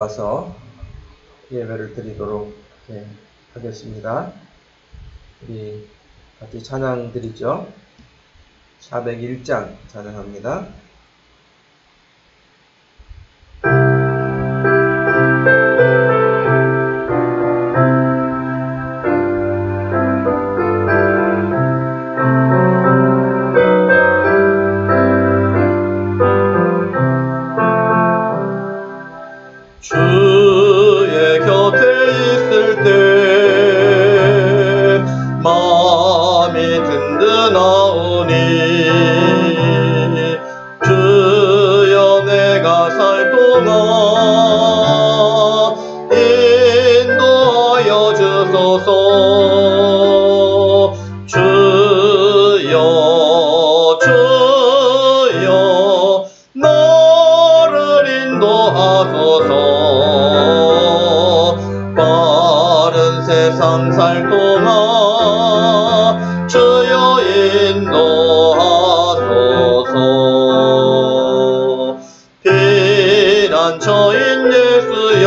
와서 예배를 드리도록 하겠습니다. 우리 같이 찬양 드리죠. 401장 찬양합니다. 주의 곁에 있을 때 마음이 든든하오니 주여 내가 살 동안 인도하여 주소서. 주여 주여 나를 인도하소서. 빠른 세상 살 동안 주여 인도하소서. 피난처인 예수여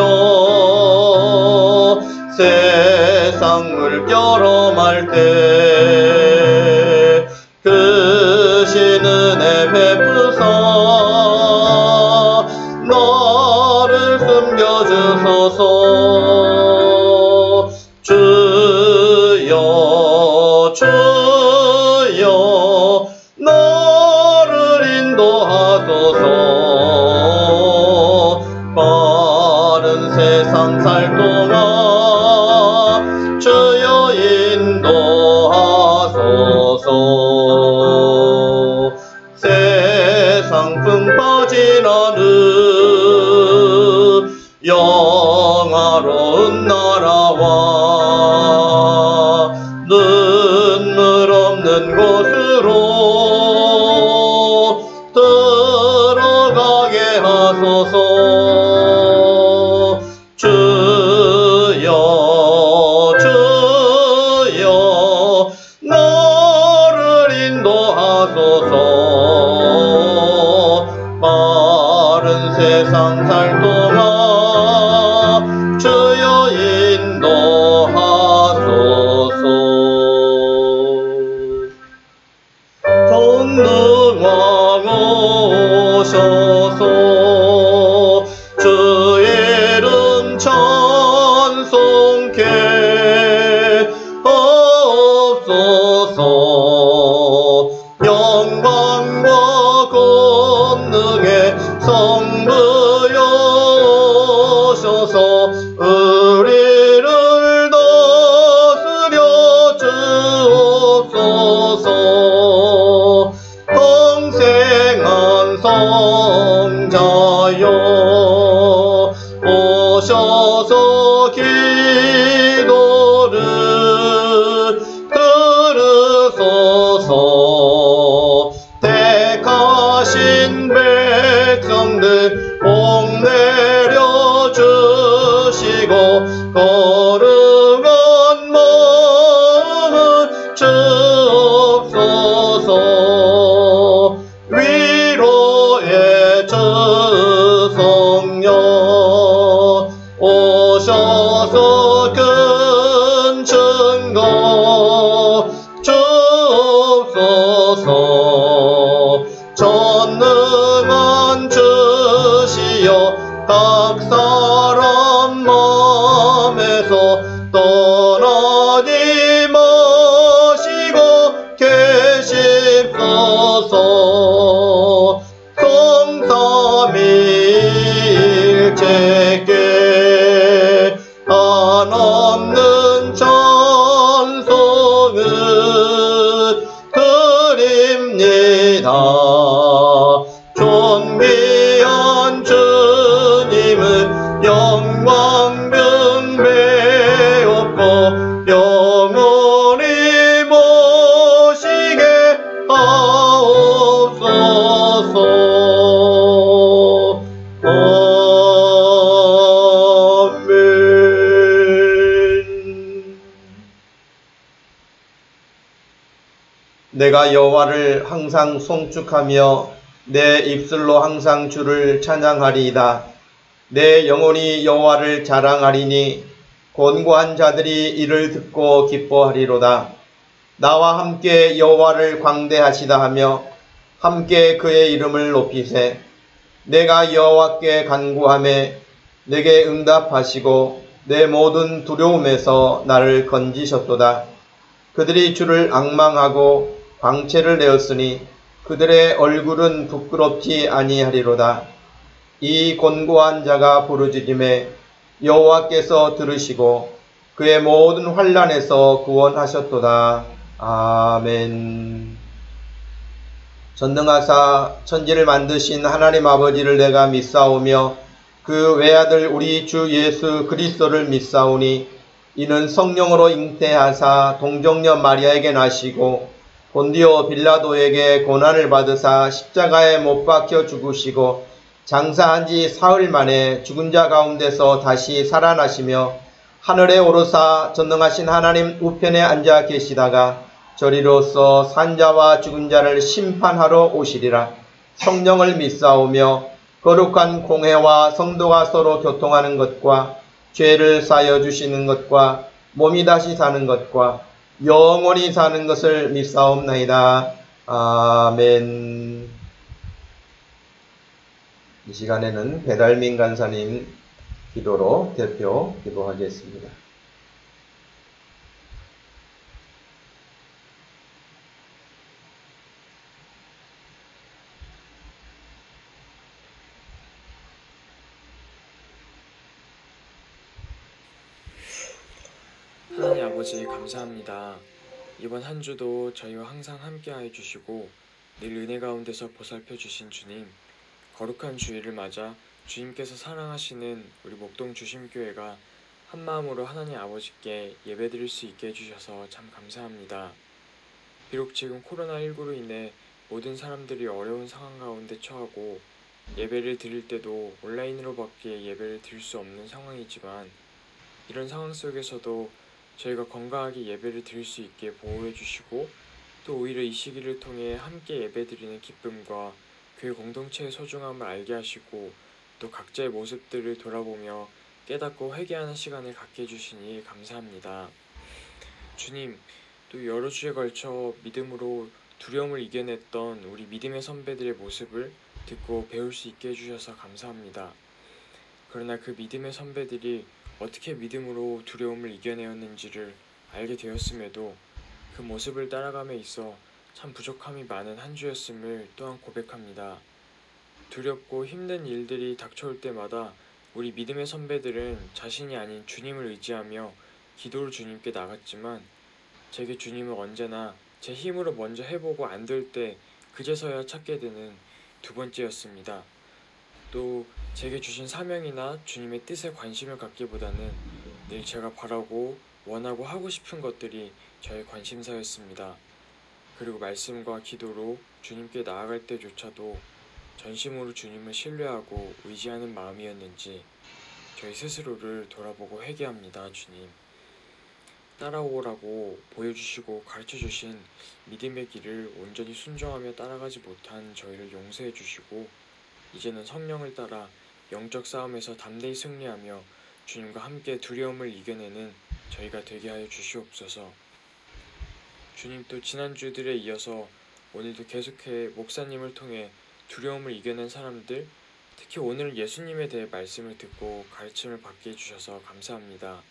세상 물결어 말 때 크신 은혜 베푸사 나를 숨겨주소서. 주여 주여 나를 인도하소서. 빠른 세상 살 동안 주여 인도하소서. 세상 풍파 지나는 영화로운 나라와 눈물 없는 곳으로 들어가게 하소서. 주여 주여 나를 인도하소서. 빠른 세상 살 동안 주여 인도하소서. 전능왕 오셔서 주의 이름 찬송케 하옵소서. 영광과 권능의 성부여 오셔서 우리를 다스려 주옵소서. 평생한 성자여 오셔서 기도를 들으소서. 택하신 백성들 복 내려주시고 거룩한 마음을 주옵소서. 위로의 주 성령 오셔서 큰 증거 주옵소서. 전능한 주시여 각 사람 마음에서 떠나지 마시고 계십소서. 성삼위일체께 한없는 찬송을 드립니다. 존귀한 주님을 영광 경배하옵고 영원히 모시게 하옵소서. 아멘. 내가 여호와를 항상 송축하며 내 입술로 항상 주를 찬양하리이다. 내 영혼이 여호와를 자랑하리니 곤고한 자들이 이를 듣고 기뻐하리로다. 나와 함께 여호와를 광대하시다 하며 함께 그의 이름을 높이세. 내가 여호와께 간구하매 내게 응답하시고 내 모든 두려움에서 나를 건지셨도다. 그들이 주를 앙망하고 광채를 내었으니 그들의 얼굴은 부끄럽지 아니하리로다. 이 곤고한 자가 부르짖음에 여호와께서 들으시고 그의 모든 환난에서 구원하셨도다. 아멘. 전능하사 천지를 만드신 하나님 아버지를 내가 믿사오며 그 외아들 우리 주 예수 그리스도를 믿사오니 이는 성령으로 잉태하사 동정녀 마리아에게 나시고 본디오 빌라도에게 고난을 받으사 십자가에 못 박혀 죽으시고 장사한 지 사흘 만에 죽은 자 가운데서 다시 살아나시며 하늘에 오르사 전능하신 하나님 우편에 앉아 계시다가 저리로서 산자와 죽은 자를 심판하러 오시리라. 성령을 믿사오며 거룩한 공회와 성도가 서로 교통하는 것과 죄를 사여 주시는 것과 몸이 다시 사는 것과 영원히 사는 것을 믿사옵나이다. 아멘. 이 시간에는 배달민 간사님 기도로 대표 기도하겠습니다. 하나님 아버지 감사합니다. 이번 한 주도 저희와 항상 함께하여 주시고 늘 은혜 가운데서 보살펴 주신 주님, 거룩한 주일을 맞아 주님께서 사랑하시는 우리 목동 주심교회가 한마음으로 하나님 아버지께 예배드릴 수 있게 해주셔서 참 감사합니다. 비록 지금 코로나19로 인해 모든 사람들이 어려운 상황 가운데 처하고 예배를 드릴 때도 온라인으로밖에 예배를 드릴 수 없는 상황이지만 이런 상황 속에서도 저희가 건강하게 예배를 드릴 수 있게 보호해 주시고 또 오히려 이 시기를 통해 함께 예배 드리는 기쁨과 교회 공동체의 소중함을 알게 하시고 또 각자의 모습들을 돌아보며 깨닫고 회개하는 시간을 갖게 해주시니 감사합니다. 주님, 또 여러 주에 걸쳐 믿음으로 두려움을 이겨냈던 우리 믿음의 선배들의 모습을 듣고 배울 수 있게 해주셔서 감사합니다. 그러나 그 믿음의 선배들이 어떻게 믿음으로 두려움을 이겨내었는지를 알게 되었음에도 그 모습을 따라감에 있어 참 부족함이 많은 한 주였음을 또한 고백합니다. 두렵고 힘든 일들이 닥쳐올 때마다 우리 믿음의 선배들은 자신이 아닌 주님을 의지하며 기도를 주님께 나갔지만 제게 주님은 언제나 제 힘으로 먼저 해보고 안 될 때 그제서야 찾게 되는 두 번째였습니다. 또 제게 주신 사명이나 주님의 뜻에 관심을 갖기보다는 늘 제가 바라고 원하고 하고 싶은 것들이 저의 관심사였습니다. 그리고 말씀과 기도로 주님께 나아갈 때조차도 전심으로 주님을 신뢰하고 의지하는 마음이었는지 저희 스스로를 돌아보고 회개합니다. 주님, 따라오라고 보여주시고 가르쳐주신 믿음의 길을 온전히 순종하며 따라가지 못한 저희를 용서해 주시고 이제는 성령을 따라 영적 싸움에서 담대히 승리하며 주님과 함께 두려움을 이겨내는 저희가 되게 하여 주시옵소서. 주님, 또 지난주들에 이어서 오늘도 계속해 목사님을 통해 두려움을 이겨낸 사람들, 특히 오늘 예수님에 대해 말씀을 듣고 가르침을 받게 해주셔서 감사합니다.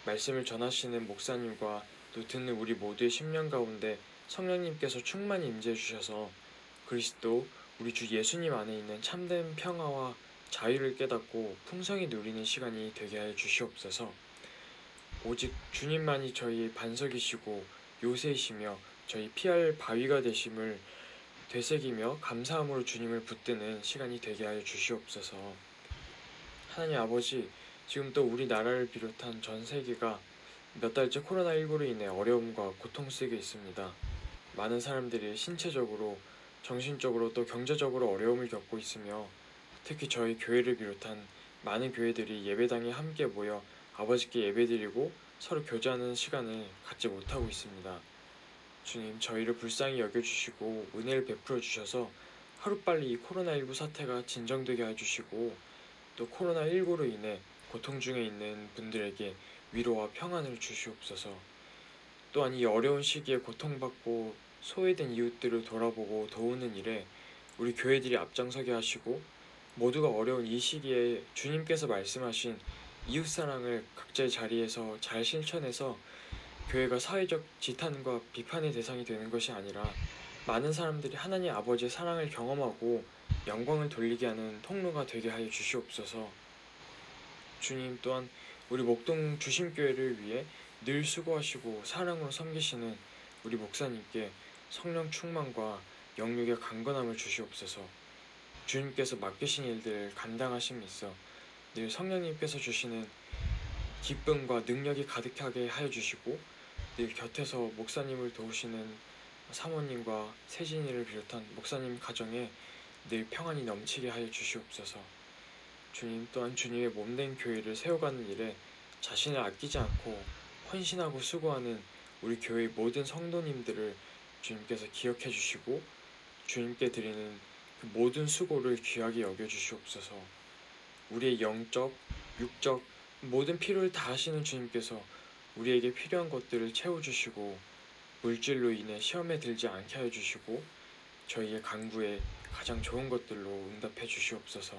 말씀을 전하시는 목사님과 또 듣는 우리 모두의 심령 가운데 성령님께서 충만히 임재해 주셔서 그리스도 우리 주 예수님 안에 있는 참된 평화와 자유를 깨닫고 풍성히 누리는 시간이 되게 하여 주시옵소서. 오직 주님만이 저희의 반석이시고 요새이시며 저희 피할 바위가 되심을 되새기며 감사함으로 주님을 붙드는 시간이 되게 하여 주시옵소서. 하나님 아버지, 지금 또 우리나라를 비롯한 전 세계가 몇 달째 코로나19로 인해 어려움과 고통 속에 있습니다. 많은 사람들이 신체적으로, 정신적으로 또 경제적으로 어려움을 겪고 있으며 특히 저희 교회를 비롯한 많은 교회들이 예배당에 함께 모여 아버지께 예배드리고 서로 교제하는 시간을 갖지 못하고 있습니다. 주님, 저희를 불쌍히 여겨주시고 은혜를 베풀어 주셔서 하루빨리 이 코로나19 사태가 진정되게 해주시고 또 코로나19로 인해 고통 중에 있는 분들에게 위로와 평안을 주시옵소서. 또한 이 어려운 시기에 고통받고 소외된 이웃들을 돌아보고 도우는 일에 우리 교회들이 앞장서게 하시고, 모두가 어려운 이 시기에 주님께서 말씀하신 이웃사랑을 각자의 자리에서 잘 실천해서 교회가 사회적 지탄과 비판의 대상이 되는 것이 아니라 많은 사람들이 하나님 아버지의 사랑을 경험하고 영광을 돌리게 하는 통로가 되게 하여 주시옵소서. 주님, 또한 우리 목동 주심교회를 위해 늘 수고하시고 사랑으로 섬기시는 우리 목사님께 성령 충만과 영육의 강건함을 주시옵소서. 주님께서 맡기신 일들을 감당하심이 있어 늘 성령님께서 주시는 기쁨과 능력이 가득하게 하여 주시고, 늘 곁에서 목사님을 도우시는 사모님과 세진이를 비롯한 목사님 가정에 늘 평안이 넘치게 하여 주시옵소서. 주님, 또한 주님의 몸된 교회를 세워가는 일에 자신을 아끼지 않고 헌신하고 수고하는 우리 교회의 모든 성도님들을 주님께서 기억해 주시고, 주님께 드리는 그 모든 수고를 귀하게 여겨 주시옵소서. 우리의 영적, 육적 모든 필요를 다 하시는 주님께서 우리에게 필요한 것들을 채워주시고, 물질로 인해 시험에 들지 않게 하여 주시고, 저희의 간구에 가장 좋은 것들로 응답해 주시옵소서.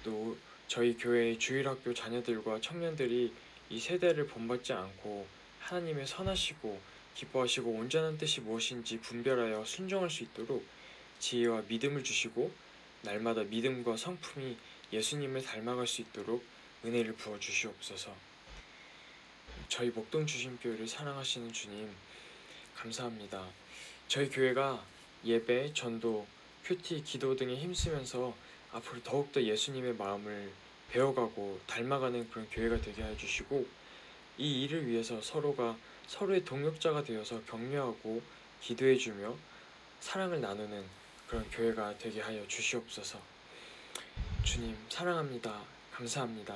또 저희 교회의 주일학교 자녀들과 청년들이 이 세대를 본받지 않고 하나님의 선하시고 기뻐하시고 온전한 뜻이 무엇인지 분별하여 순종할 수 있도록 지혜와 믿음을 주시고, 날마다 믿음과 성품이 예수님을 닮아갈 수 있도록 은혜를 부어 주시옵소서. 저희 목동 주심교회를 사랑하시는 주님, 감사합니다. 저희 교회가 예배, 전도, 큐티, 기도 등에 힘쓰면서 앞으로 더욱더 예수님의 마음을 배워가고 닮아가는 그런 교회가 되게 해주시고, 이 일을 위해서 서로가 서로의 동역자가 되어서 격려하고 기도해주며 사랑을 나누는 그런 교회가 되게 하여 주시옵소서. 주님, 사랑합니다. 감사합니다.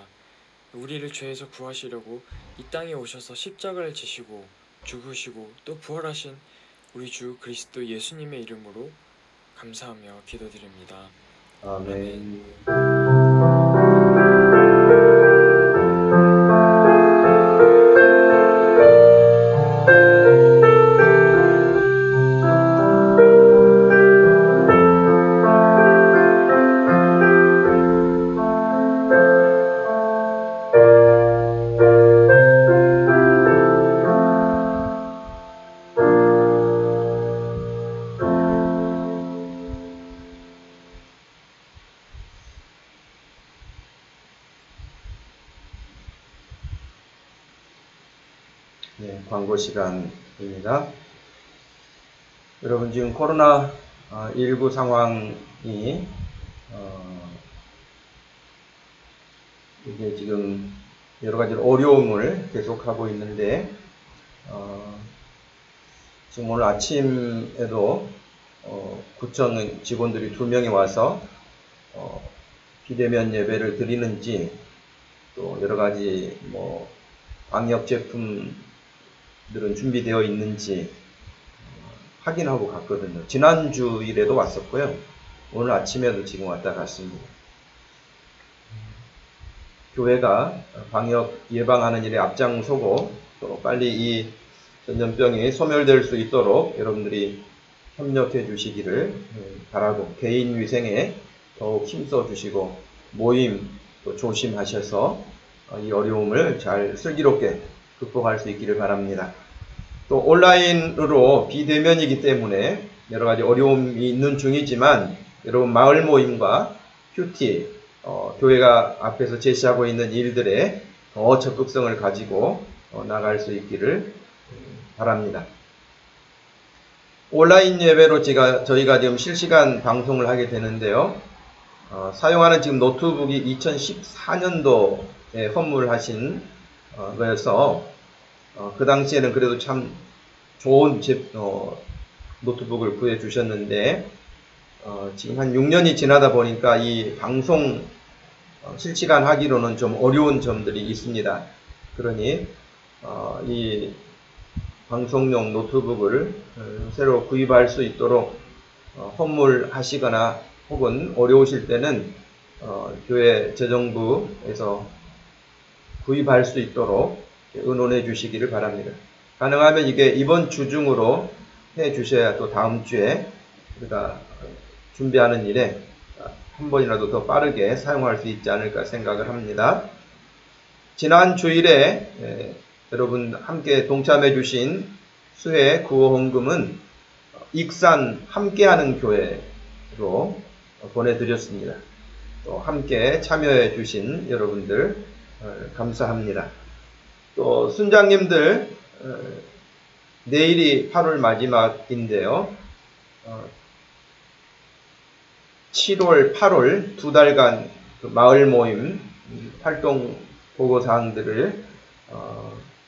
우리를 죄에서 구하시려고 이 땅에 오셔서 십자가를 지시고 죽으시고 또 부활하신 우리 주 그리스도 예수님의 이름으로 감사하며 기도드립니다. 아멘. 네, 광고 시간입니다. 여러분, 지금 코로나19 상황이 이게 지금 여러 가지 어려움을 계속하고 있는데, 지금 오늘 아침에도 구청 직원들이 2명이 와서 비대면 예배를 드리는지, 또 여러 가지 방역 제품들은 준비되어 있는지 확인하고 갔거든요. 지난주일에도 왔었고요. 오늘 아침에도 지금 왔다 갔습니다. 교회가 방역 예방하는 일에 앞장서고 또 빨리 이 전염병이 소멸될 수 있도록 여러분들이 협력해 주시기를 바라고, 개인 위생에 더욱 힘써 주시고 모임 또 조심하셔서 이 어려움을 잘 슬기롭게 극복할 수 있기를 바랍니다. 또 온라인으로 비대면이기 때문에 여러 가지 어려움이 있는 중이지만, 여러분 마을 모임과 큐티, 교회가 앞에서 제시하고 있는 일들에 더 적극성을 가지고 나갈 수 있기를 바랍니다. 온라인 예배로 저희가 지금 실시간 방송을 하게 되는데요. 사용하는 지금 노트북이 2014년도에 선물하신 거여서 그 당시에는 그래도 참 좋은 노트북을 구해주셨는데, 지금 한 6년이 지나다 보니까 이 방송 실시간 하기로는 좀 어려운 점들이 있습니다. 그러니 이 방송용 노트북을 새로 구입할 수 있도록 선물하시거나 혹은 어려우실 때는 교회 재정부에서 구입할 수 있도록 의논해 주시기를 바랍니다. 가능하면 이게 이번 주 중으로 해 주셔야 또 다음 주에 우리가 준비하는 일에 한 번이라도 더 빠르게 사용할 수 있지 않을까 생각을 합니다. 지난 주일에 여러분 함께 동참해 주신 수해 구호 헌금은 익산 함께하는 교회로 보내드렸습니다. 또 함께 참여해 주신 여러분들 감사합니다. 또 순장님들 내일이 8월 마지막인데요. 7월, 8월 두 달간 그 마을 모임 활동 보고사항들을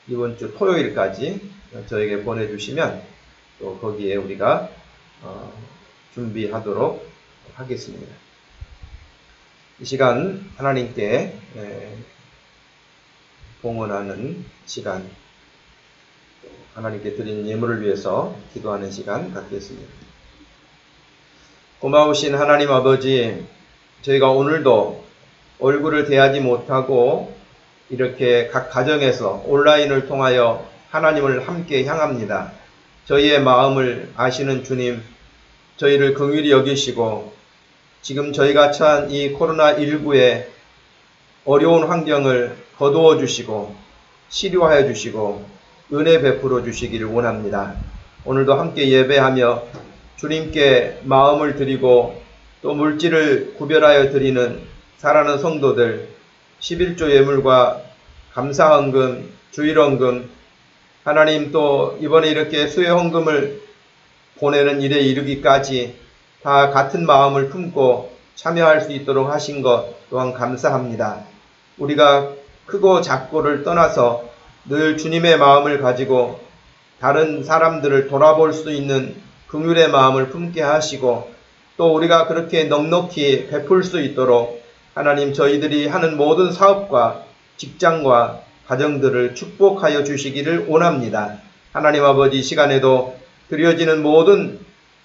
이번 주 토요일까지 저에게 보내주시면 또 거기에 우리가 준비하도록 하겠습니다. 이 시간 하나님께 봉헌하는 시간, 하나님께 드린 예물을 위해서 기도하는 시간 갖겠습니다. 고마우신 하나님 아버지, 저희가 오늘도 얼굴을 대하지 못하고 이렇게 각 가정에서 온라인을 통하여 하나님을 함께 향합니다. 저희의 마음을 아시는 주님, 저희를 긍휼히 여기시고 지금 저희가 처한 이 코로나19의 어려운 환경을 거두어 주시고 치료하여 주시고 은혜 베풀어 주시기를 원합니다. 오늘도 함께 예배하며 주님께 마음을 드리고 또 물질을 구별하여 드리는 사랑하는 성도들 11조 예물과 감사헌금, 주일헌금, 하나님 또 이번에 이렇게 수혜헌금을 보내는 일에 이르기까지 다 같은 마음을 품고 참여할 수 있도록 하신 것 또한 감사합니다. 우리가 크고 작고를 떠나서 늘 주님의 마음을 가지고 다른 사람들을 돌아볼 수 있는 긍휼의 마음을 품게 하시고 또 우리가 그렇게 넉넉히 베풀 수 있도록 하나님 저희들이 하는 모든 사업과 직장과 가정들을 축복하여 주시기를 원합니다. 하나님 아버지 시간에도 드려지는 모든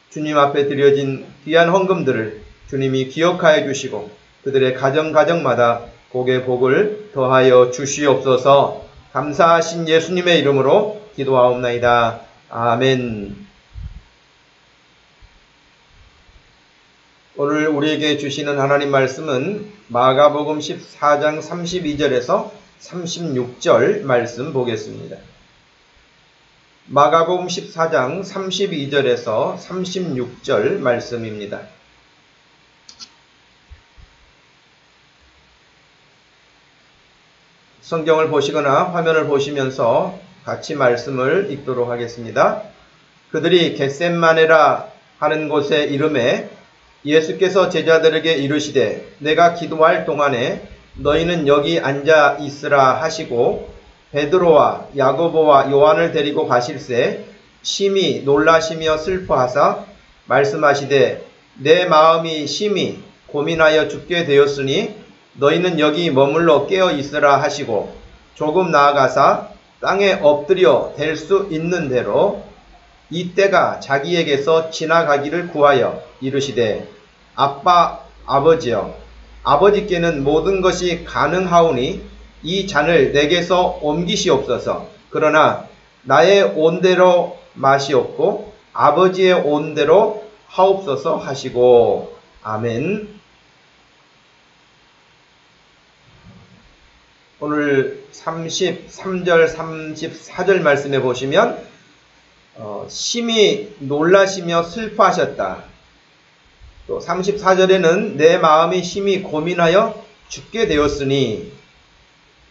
주님 앞에 드려진 귀한 헌금들을 주님이 기억하여 주시고 그들의 가정마다 복의 복을 더하여 주시옵소서. 감사하신 예수님의 이름으로 기도하옵나이다. 아멘. 오늘 우리에게 주시는 하나님 말씀은 마가복음 14장 32절에서 36절 말씀 보겠습니다. 마가복음 14장 32절에서 36절 말씀입니다. 성경을 보시거나 화면을 보시면서 같이 말씀을 읽도록 하겠습니다. 그들이 겟셋마네라 하는 곳에 이르매 예수께서 제자들에게 이르시되 내가 기도할 동안에 너희는 여기 앉아 있으라 하시고 베드로와 야고보와 요한을 데리고 가실새 심히 놀라시며 슬퍼하사 말씀하시되 내 마음이 심히 고민하여 죽게 되었으니 너희는 여기 머물러 깨어 있으라 하시고 조금 나아가사 땅에 엎드려 댈 수 있는 대로 이 때가 자기에게서 지나가기를 구하여 이르시되 아빠 아버지여 아버지께는 모든 것이 가능하오니 이 잔을 내게서 옮기시옵소서. 그러나 나의 온대로 마시옵고 아버지의 온대로 하옵소서 하시고 아멘. 오늘 33절 34절 말씀에 보시면 심히 놀라시며 슬퍼하셨다. 또 34절에는 내 마음이 심히 고민하여 죽게 되었으니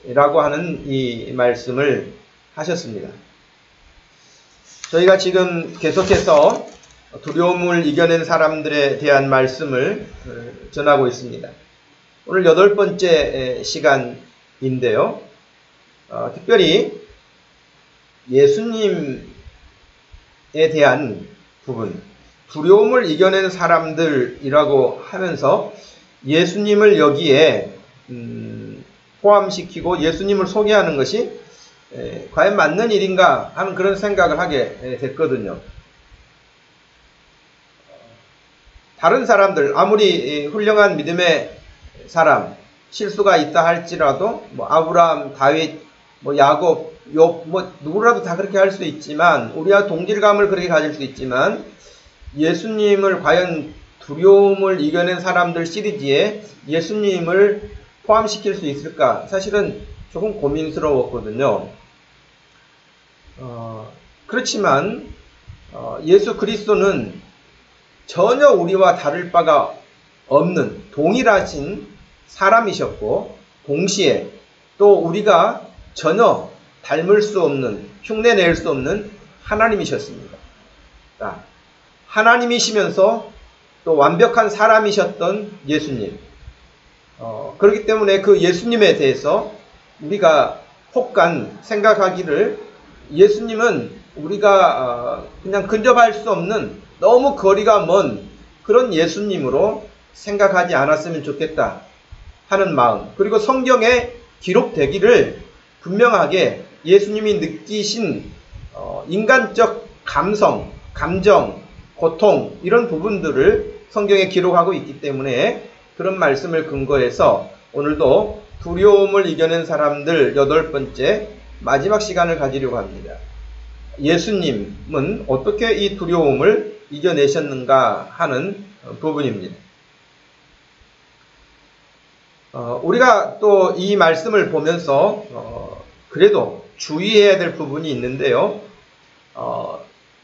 라고 하는 이 말씀을 하셨습니다. 저희가 지금 계속해서 두려움을 이겨낸 사람들에 대한 말씀을 전하고 있습니다. 오늘 8번째 시간인데요. 특별히 예수님에 대한 부분, 두려움을 이겨낸 사람들이라고 하면서 예수님을 여기에 포함시키고 예수님을 소개하는 것이 과연 맞는 일인가 하는 그런 생각을 하게 됐거든요. 다른 사람들, 아무리 훌륭한 믿음의 사람, 실수가 있다 할지라도 뭐 아브라함, 다윗, 뭐 야곱, 욥, 뭐 누구라도 다 그렇게 할 수 있지만, 우리와 동질감을 그렇게 가질 수 있지만, 예수님을 과연 두려움을 이겨낸 사람들 시리즈에 예수님을 포함시킬 수 있을까? 사실은 조금 고민스러웠거든요. 그렇지만 예수 그리스도는 전혀 우리와 다를 바가 없는 동일하신 사람이셨고, 동시에 또 우리가 전혀 닮을 수 없는, 흉내낼 수 없는 하나님이셨습니다. 하나님이시면서 또 완벽한 사람이셨던 예수님. 그렇기 때문에 그 예수님에 대해서 우리가 혹간 생각하기를, 예수님은 우리가 그냥 근접할 수 없는 너무 거리가 먼 그런 예수님으로 생각하지 않았으면 좋겠다 하는 마음, 그리고 성경에 기록되기를 분명하게 예수님이 느끼신 인간적 감성, 감정, 고통, 이런 부분들을 성경에 기록하고 있기 때문에 그런 말씀을 근거해서 오늘도 두려움을 이겨낸 사람들 8번째 마지막 시간을 가지려고 합니다. 예수님은 어떻게 이 두려움을 이겨내셨는가 하는 부분입니다. 우리가 또 이 말씀을 보면서 그래도 주의해야 될 부분이 있는데요.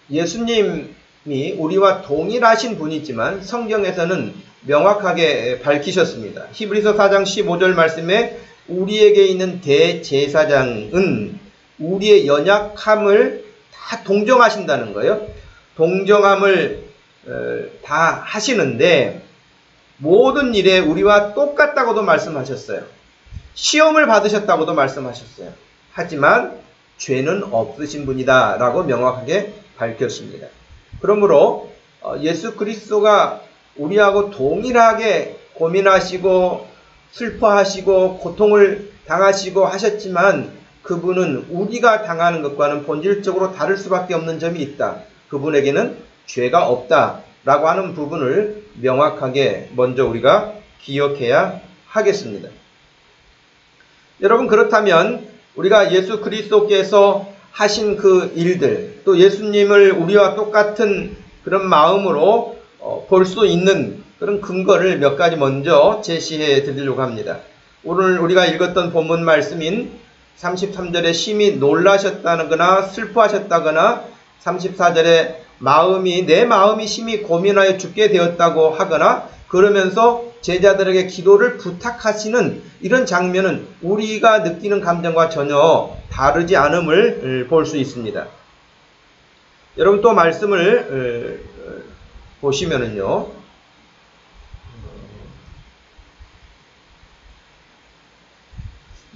예수님이 우리와 동일하신 분이지만 성경에서는 명확하게 밝히셨습니다. 히브리서 4장 15절 말씀에 우리에게 있는 대제사장은 우리의 연약함을 다 동정하신다는 거예요. 동정함을 다 하시는데 모든 일에 우리와 똑같다고도 말씀하셨어요. 시험을 받으셨다고도 말씀하셨어요. 하지만 죄는 없으신 분이다 라고 명확하게 밝혔습니다. 그러므로 예수 그리스도가 우리하고 동일하게 고민하시고 슬퍼하시고 고통을 당하시고 하셨지만 그분은 우리가 당하는 것과는 본질적으로 다를 수밖에 없는 점이 있다. 그분에게는 죄가 없다 라고 하는 부분을 명확하게 먼저 우리가 기억해야 하겠습니다. 여러분, 그렇다면 우리가 예수 그리스도께서 하신 그 일들, 또 예수님을 우리와 똑같은 그런 마음으로 볼 수 있는 그런 근거를 몇 가지 먼저 제시해 드리려고 합니다. 오늘 우리가 읽었던 본문 말씀인 33절에 심히 놀라셨다거나 슬퍼하셨다거나 34절에 내 마음이 심히 고민하여 죽게 되었다고 하거나 그러면서 제자들에게 기도를 부탁하시는 이런 장면은 우리가 느끼는 감정과 전혀 다르지 않음을 볼 수 있습니다. 여러분, 또 말씀을 보시면은요,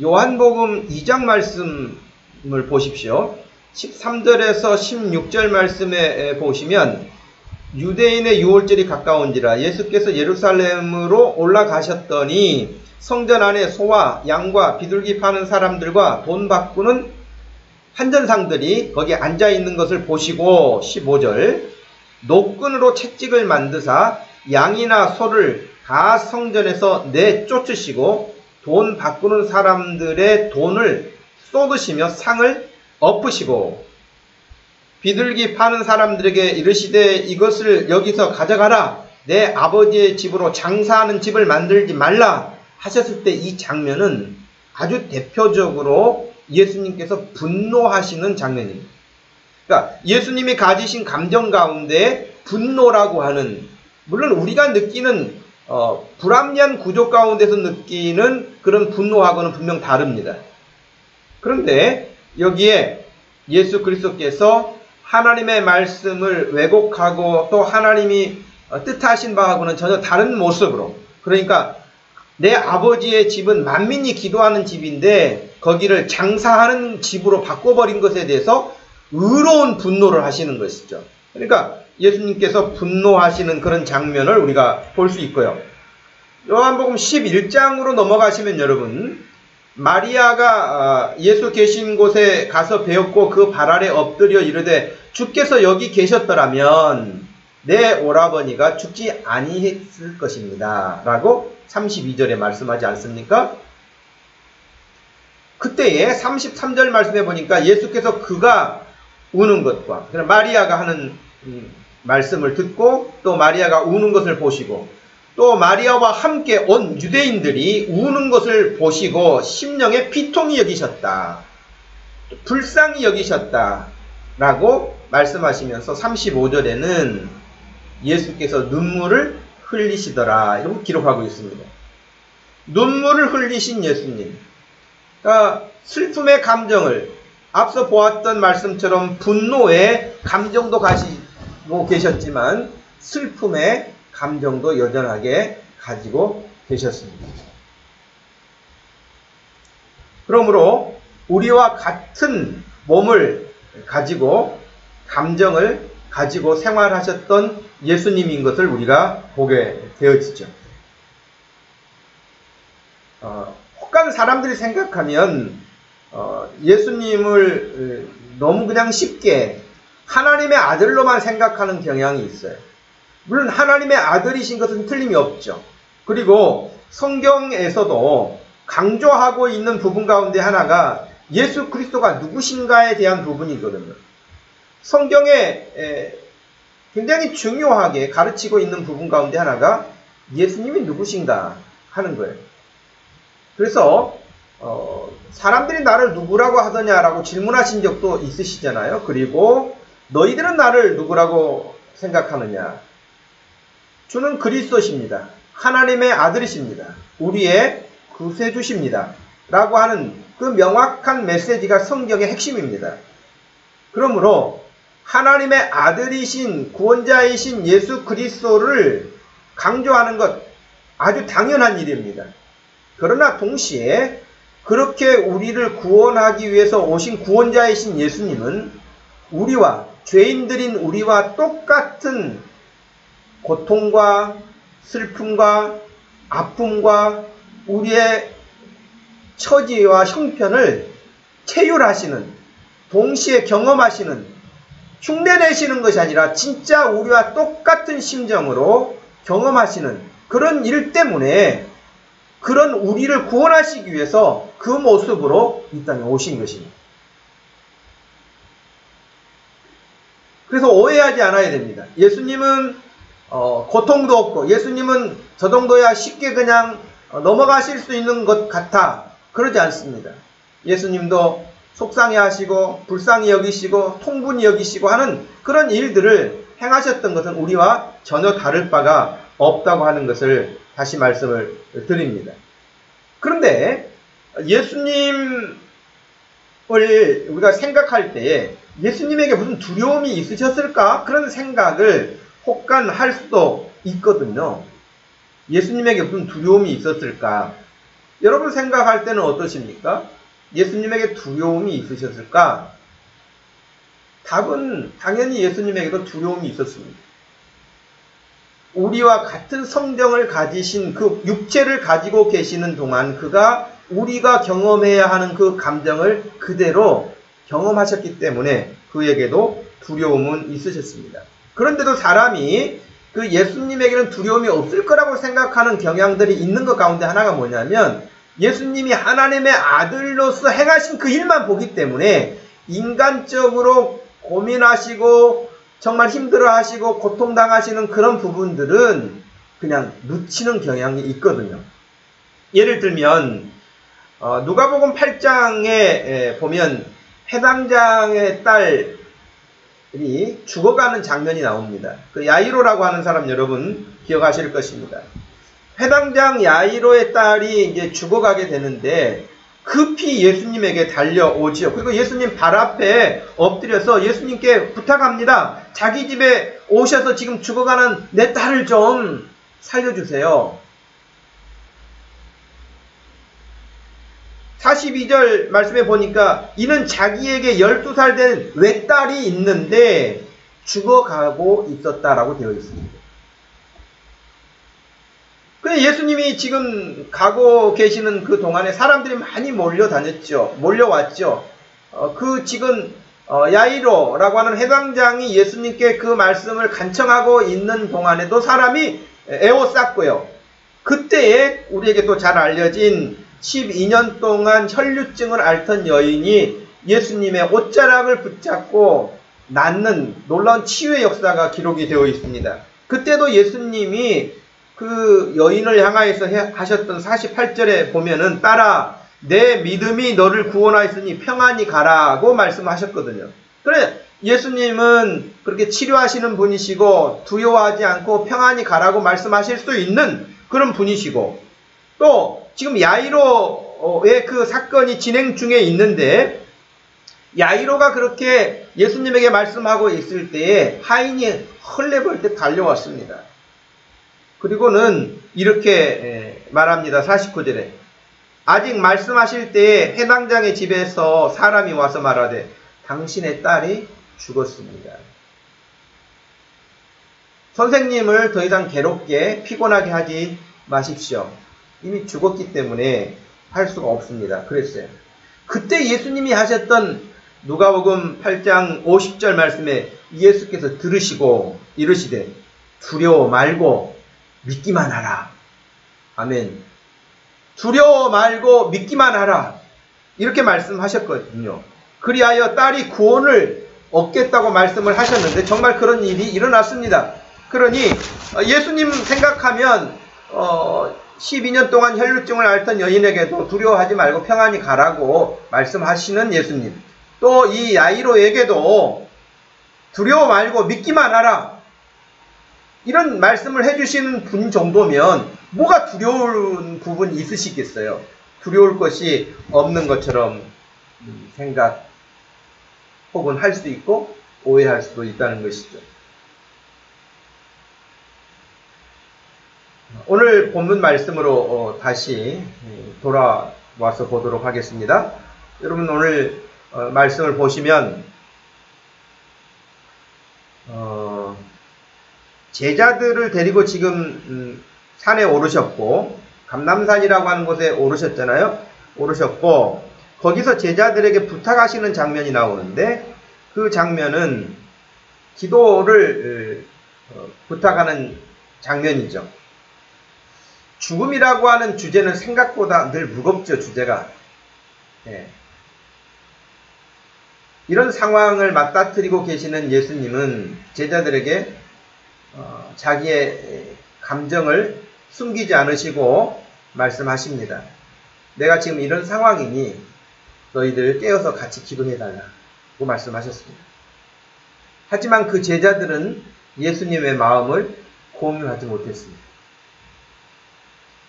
요한복음 2장 말씀을 보십시오. 13절에서 16절 말씀에 보시면 유대인의 유월절이 가까운지라 예수께서 예루살렘으로 올라가셨더니 성전 안에 소와 양과 비둘기 파는 사람들과 돈 바꾸는 환전상들이 거기에 앉아있는 것을 보시고 15절 노끈으로 채찍을 만드사 양이나 소를 다 성전에서 내쫓으시고 돈 바꾸는 사람들의 돈을 쏟으시며 상을 엎으시고 비둘기 파는 사람들에게 이르시되 이것을 여기서 가져가라, 내 아버지의 집으로 장사하는 집을 만들지 말라 하셨을 때 이 장면은 아주 대표적으로 예수님께서 분노하시는 장면입니다. 그러니까 예수님이 가지신 감정 가운데 분노라고 하는, 물론 우리가 느끼는 불합리한 구조 가운데서 느끼는 그런 분노하고는 분명 다릅니다. 그런데 여기에 예수 그리스도께서 하나님의 말씀을 왜곡하고 또 하나님이 뜻하신 바하고는 전혀 다른 모습으로, 그러니까 내 아버지의 집은 만민이 기도하는 집인데 거기를 장사하는 집으로 바꿔버린 것에 대해서 의로운 분노를 하시는 것이죠. 그러니까 예수님께서 분노하시는 그런 장면을 우리가 볼 수 있고요. 요한복음 11장으로 넘어가시면 여러분, 마리아가 예수 계신 곳에 가서 배웠고 그 발 아래 엎드려 이르되 주께서 여기 계셨더라면 내 오라버니가 죽지 아니했을 것입니다 라고 32절에 말씀하지 않습니까? 그때에 33절 말씀해 보니까 예수께서 그가 우는 것과 마리아가 하는 말씀을 듣고 또 마리아가 우는 것을 보시고 또 마리아와 함께 온 유대인들이 우는 것을 보시고 심령에 비통히 여기셨다. 불쌍히 여기셨다. 라고 말씀하시면서 35절에는 예수께서 눈물을 흘리시더라. 이렇게 기록하고 있습니다. 눈물을 흘리신 예수님. 그러니까 슬픔의 감정을 앞서 보았던 말씀처럼 분노의 감정도 가지고 계셨지만 슬픔의 감정도 여전하게 가지고 계셨습니다. 그러므로 우리와 같은 몸을 가지고 감정을 가지고 생활하셨던 예수님인 것을 우리가 보게 되어지죠. 혹한 사람들이 생각하면 예수님을 너무 그냥 쉽게 하나님의 아들로만 생각하는 경향이 있어요. 물론 하나님의 아들이신 것은 틀림이 없죠. 그리고 성경에서도 강조하고 있는 부분 가운데 하나가 예수 그리스도가 누구신가에 대한 부분이거든요. 성경에 굉장히 중요하게 가르치고 있는 부분 가운데 하나가 예수님이 누구신가 하는 거예요. 그래서 사람들이 나를 누구라고 하더냐라고 질문하신 적도 있으시잖아요. 그리고 너희들은 나를 누구라고 생각하느냐? 주는 그리스도십니다. 하나님의 아들이십니다. 우리의 구세주십니다. 라고 하는 그 명확한 메시지가 성경의 핵심입니다. 그러므로 하나님의 아들이신 구원자이신 예수 그리스도를 강조하는 것 아주 당연한 일입니다. 그러나 동시에 그렇게 우리를 구원하기 위해서 오신 구원자이신 예수님은 우리와 죄인들인 우리와 똑같은 고통과 슬픔과 아픔과 우리의 처지와 형편을 체휼하시는, 동시에 경험하시는, 흉내내시는 것이 아니라 진짜 우리와 똑같은 심정으로 경험하시는 그런 일 때문에 그런 우리를 구원하시기 위해서 그 모습으로 이 땅에 오신 것입니다. 그래서 오해하지 않아야 됩니다. 예수님은 고통도 없고 예수님은 저 정도야 쉽게 그냥 넘어가실 수 있는 것 같아. 그러지 않습니다. 예수님도 속상해 하시고 불쌍히 여기시고 통분히 여기시고 하는 그런 일들을 행하셨던 것은 우리와 전혀 다를 바가 없다고 하는 것을 다시 말씀을 드립니다. 그런데 예수님을 우리가 생각할 때에 예수님에게 무슨 두려움이 있으셨을까? 그런 생각을 혹간 할 수도 있거든요. 예수님에게 무슨 두려움이 있었을까? 여러분 생각할 때는 어떠십니까? 예수님에게 두려움이 있으셨을까? 답은 당연히 예수님에게도 두려움이 있었습니다. 우리와 같은 성정을 가지신 그 육체를 가지고 계시는 동안 그가 우리가 경험해야 하는 그 감정을 그대로 경험하셨기 때문에 그에게도 두려움은 있으셨습니다. 그런데도 사람이 그 예수님에게는 두려움이 없을 거라고 생각하는 경향들이 있는 것 가운데 하나가 뭐냐면 예수님이 하나님의 아들로서 행하신 그 일만 보기 때문에 인간적으로 고민하시고 정말 힘들어하시고 고통당하시는 그런 부분들은 그냥 묻히는 경향이 있거든요. 예를 들면 누가복음 8장에 보면 해당장의 딸이 죽어가는 장면이 나옵니다. 그 야이로라고 하는 사람 여러분 기억하실 것입니다. 해당장 야이로의 딸이 이제 죽어가게 되는데 급히 예수님에게 달려오지요. 그리고 예수님 발 앞에 엎드려서 예수님께 부탁합니다. 자기 집에 오셔서 지금 죽어가는 내 딸을 좀 살려주세요. 42절 말씀에 보니까 이는 자기에게 12살 된 외딸이 있는데 죽어가고 있었다라고 되어 있습니다. 근데 예수님이 지금 가고 계시는 그 동안에 사람들이 많이 몰려다녔죠. 몰려왔죠. 그 지금 야이로라고 하는 해당장이 예수님께 그 말씀을 간청하고 있는 동안에도 사람이 에워쌌고요. 그때에 우리에게 또 잘 알려진 12년 동안 혈류증을 앓던 여인이 예수님의 옷자락을 붙잡고 낫는 놀라운 치유의 역사가 기록이 되어 있습니다. 그때도 예수님이 그 여인을 향하여서 하셨던 48절에 보면은 따라 내 믿음이 너를 구원하였으니 평안히 가라고 말씀하셨거든요. 그래 예수님은 그렇게 치료하시는 분이시고 두려워하지 않고 평안히 가라고 말씀하실 수 있는 그런 분이시고, 또 지금 야이로의 그 사건이 진행 중에 있는데 야이로가 그렇게 예수님에게 말씀하고 있을 때에 하인이 헐레벌떡 달려왔습니다. 그리고는 이렇게 말합니다. 49절에 아직 말씀하실 때에 해당장의 집에서 사람이 와서 말하되 당신의 딸이 죽었습니다. 선생님을 더 이상 괴롭게 피곤하게 하지 마십시오. 이미 죽었기 때문에 할 수가 없습니다. 그랬어요. 그때 예수님이 하셨던 누가복음 8장 50절 말씀에 예수께서 들으시고 이르시되 두려워 말고 믿기만 하라. 아멘. 두려워 말고 믿기만 하라. 이렇게 말씀하셨거든요. 그리하여 딸이 구원을 얻겠다고 말씀을 하셨는데 정말 그런 일이 일어났습니다. 그러니 예수님 생각하면 12년 동안 혈류증을 앓던 여인에게도 두려워하지 말고 평안히 가라고 말씀하시는 예수님, 또 이 야이로에게도 두려워 말고 믿기만 하라 이런 말씀을 해주시는 분 정도면 뭐가 두려운 부분이 있으시겠어요? 두려울 것이 없는 것처럼 생각 혹은 할 수 있고 오해할 수도 있다는 것이죠. 오늘 본문 말씀으로 다시 돌아와서 보도록 하겠습니다. 여러분 오늘 말씀을 보시면 제자들을 데리고 지금 산에 오르셨고 감람산이라고 하는 곳에 오르셨잖아요. 오르셨고 거기서 제자들에게 부탁하시는 장면이 나오는데 그 장면은 기도를 부탁하는 장면이죠. 죽음이라고 하는 주제는 생각보다 늘 무겁죠. 주제가. 이런 상황을 맞닥뜨리고 계시는 예수님은 제자들에게 자기의 감정을 숨기지 않으시고 말씀하십니다. 내가 지금 이런 상황이니 너희들 깨어서 같이 기도해달라고 말씀하셨습니다. 하지만 그 제자들은 예수님의 마음을 공유하지 못했습니다.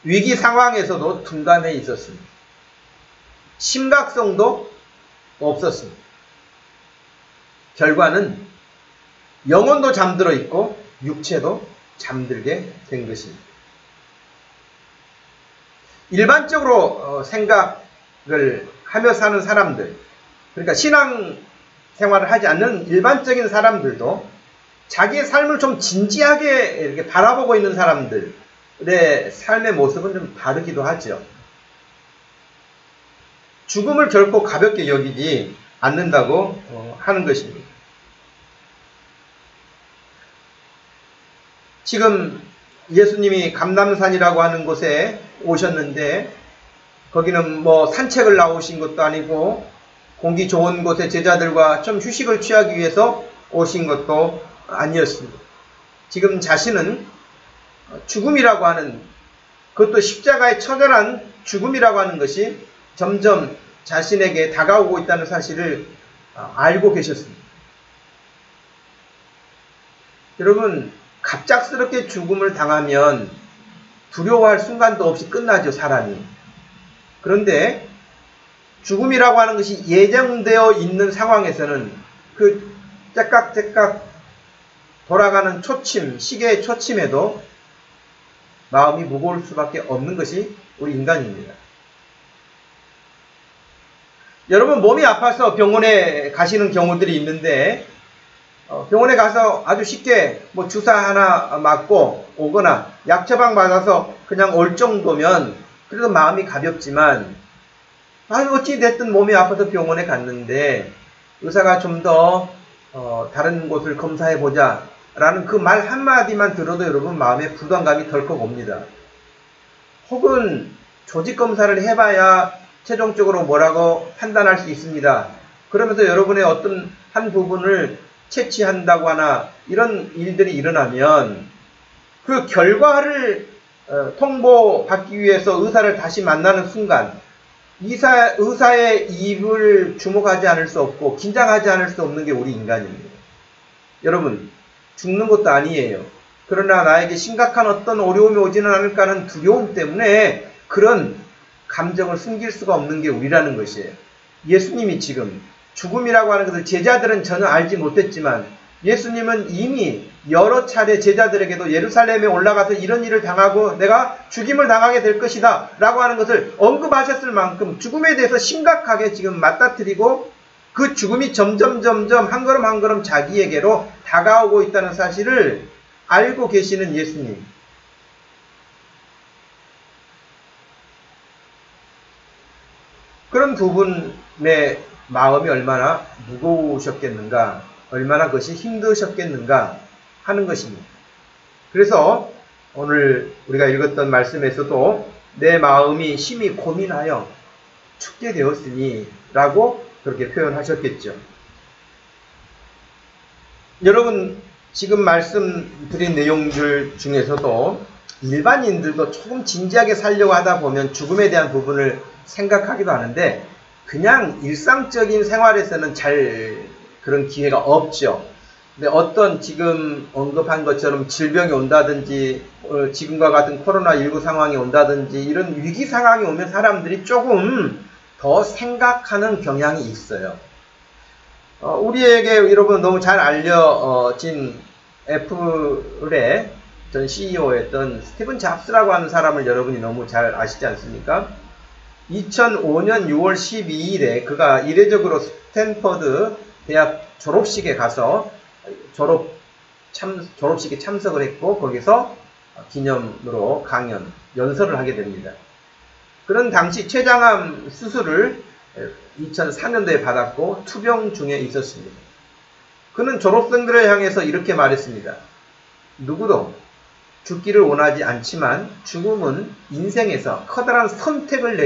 위기 상황에서도 둔감해 있었습니다. 심각성도 없었습니다. 결과는 영혼도 잠들어 있고 육체도 잠들게 된 것입니다. 일반적으로 생각을 하며 사는 사람들, 그러니까 신앙 생활을 하지 않는 일반적인 사람들도 자기의 삶을 좀 진지하게 이렇게 바라보고 있는 사람들의 삶의 모습은 좀 다르기도 하죠. 죽음을 결코 가볍게 여기지 않는다고 하는 것입니다. 지금 예수님이 감람산이라고 하는 곳에 오셨는데 거기는 뭐 산책을 나오신 것도 아니고 공기 좋은 곳에 제자들과 좀 휴식을 취하기 위해서 오신 것도 아니었습니다. 지금 자신은 죽음이라고 하는, 그것도 십자가의 처절한 죽음이라고 하는 것이 점점 자신에게 다가오고 있다는 사실을 알고 계셨습니다. 여러분, 갑작스럽게 죽음을 당하면 두려워할 순간도 없이 끝나죠, 사람이. 그런데 죽음이라고 하는 것이 예정되어 있는 상황에서는 그 째깍째깍 돌아가는 초침, 시계의 초침에도 마음이 무거울 수밖에 없는 것이 우리 인간입니다. 여러분, 몸이 아파서 병원에 가시는 경우들이 있는데 병원에 가서 아주 쉽게 뭐 주사 하나 맞고 오거나 약 처방 받아서 그냥 올 정도면 그래도 마음이 가볍지만 어찌 됐든 몸이 아파서 병원에 갔는데 의사가 좀 더 다른 곳을 검사해보자 라는 그 말 한마디만 들어도 여러분 마음에 부담감이 덜컥 옵니다. 혹은 조직 검사를 해봐야 최종적으로 뭐라고 판단할 수 있습니다. 그러면서 여러분의 어떤 한 부분을 채취한다고 하나 이런 일들이 일어나면 그 결과를 통보받기 위해서 의사를 다시 만나는 순간 의사의 입을 주목하지 않을 수 없고 긴장하지 않을 수 없는 게 우리 인간입니다. 여러분, 죽는 것도 아니에요. 그러나 나에게 심각한 어떤 어려움이 오지는 않을까 하는 두려움 때문에 그런 감정을 숨길 수가 없는 게 우리라는 것이에요. 예수님이 지금 죽음이라고 하는 것을 제자들은 전혀 알지 못했지만 예수님은 이미 여러 차례 제자들에게도 예루살렘에 올라가서 이런 일을 당하고 내가 죽임을 당하게 될 것이다 라고 하는 것을 언급하셨을 만큼 죽음에 대해서 심각하게 지금 맞닥뜨리고 그 죽음이 점점 한 걸음 한 걸음 자기에게로 다가오고 있다는 사실을 알고 계시는 예수님. 그런 두 분의 마음이 얼마나 무거우셨겠는가, 얼마나 그것이 힘드셨겠는가 하는 것입니다. 그래서 오늘 우리가 읽었던 말씀에서도 내 마음이 심히 고민하여 죽게 되었으니 라고 그렇게 표현하셨겠죠. 여러분, 지금 말씀드린 내용들 중에서도 일반인들도 조금 진지하게 살려고 하다 보면 죽음에 대한 부분을 생각하기도 하는데 그냥 일상적인 생활에서는 잘 그런 기회가 없죠. 근데 어떤 지금 언급한 것처럼 질병이 온다든지 지금과 같은 코로나19 상황이 온다든지 이런 위기 상황이 오면 사람들이 조금 더 생각하는 경향이 있어요. 우리에게 여러분 너무 잘 알려진 애플의 전 CEO였던 스티븐 잡스라고 하는 사람을 여러분이 너무 잘 아시지 않습니까? 2005년 6월 12일에 그가 이례적으로 스탠퍼드 대학 졸업식에 가서 졸업식에 참석을 했고 거기서 기념으로 연설을 하게 됩니다. 그런 당시 췌장암 수술을 2004년도에 받았고 투병 중에 있었습니다. 그는 졸업생들을 향해서 이렇게 말했습니다. 누구도 죽기를 원하지 않지만 죽음은 인생에서 커다란 선택을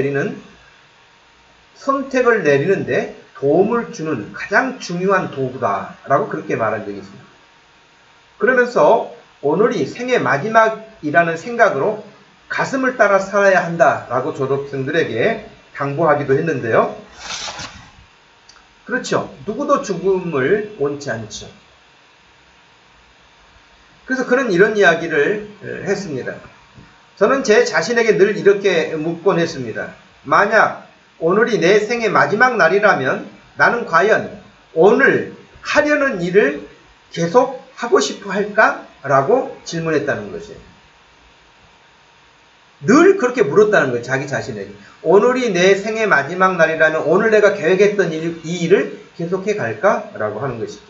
내리는데 도움을 주는 가장 중요한 도구다 라고 그렇게 말한 적이 있습니다. 그러면서 오늘이 생애 마지막이라는 생각으로 가슴을 따라 살아야 한다 라고 졸업생들에게 당부하기도 했는데요. 그렇죠. 누구도 죽음을 원치 않죠. 그래서 그는 이런 이야기를 했습니다. 저는 제 자신에게 늘 이렇게 묻곤 했습니다. 만약 오늘이 내 생의 마지막 날이라면 나는 과연 오늘 하려는 일을 계속 하고 싶어 할까? 라고 질문했다는 것이에요. 늘 그렇게 물었다는 거예요. 자기 자신에게. 오늘이 내 생의 마지막 날이라면 오늘 내가 계획했던 이 일을 계속해 갈까? 라고 하는 것이죠.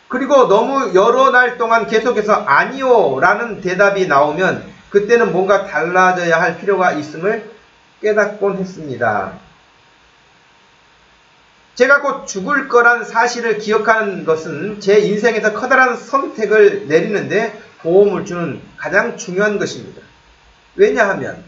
그리고 너무 여러 날 동안 계속해서 아니요 라는 대답이 나오면 그때는 뭔가 달라져야 할 필요가 있음을 깨닫곤 했습니다. 제가 곧 죽을 거란 사실을 기억하는 것은 제 인생에서 커다란 선택을 내리는데 도움을 주는 가장 중요한 것입니다. 왜냐하면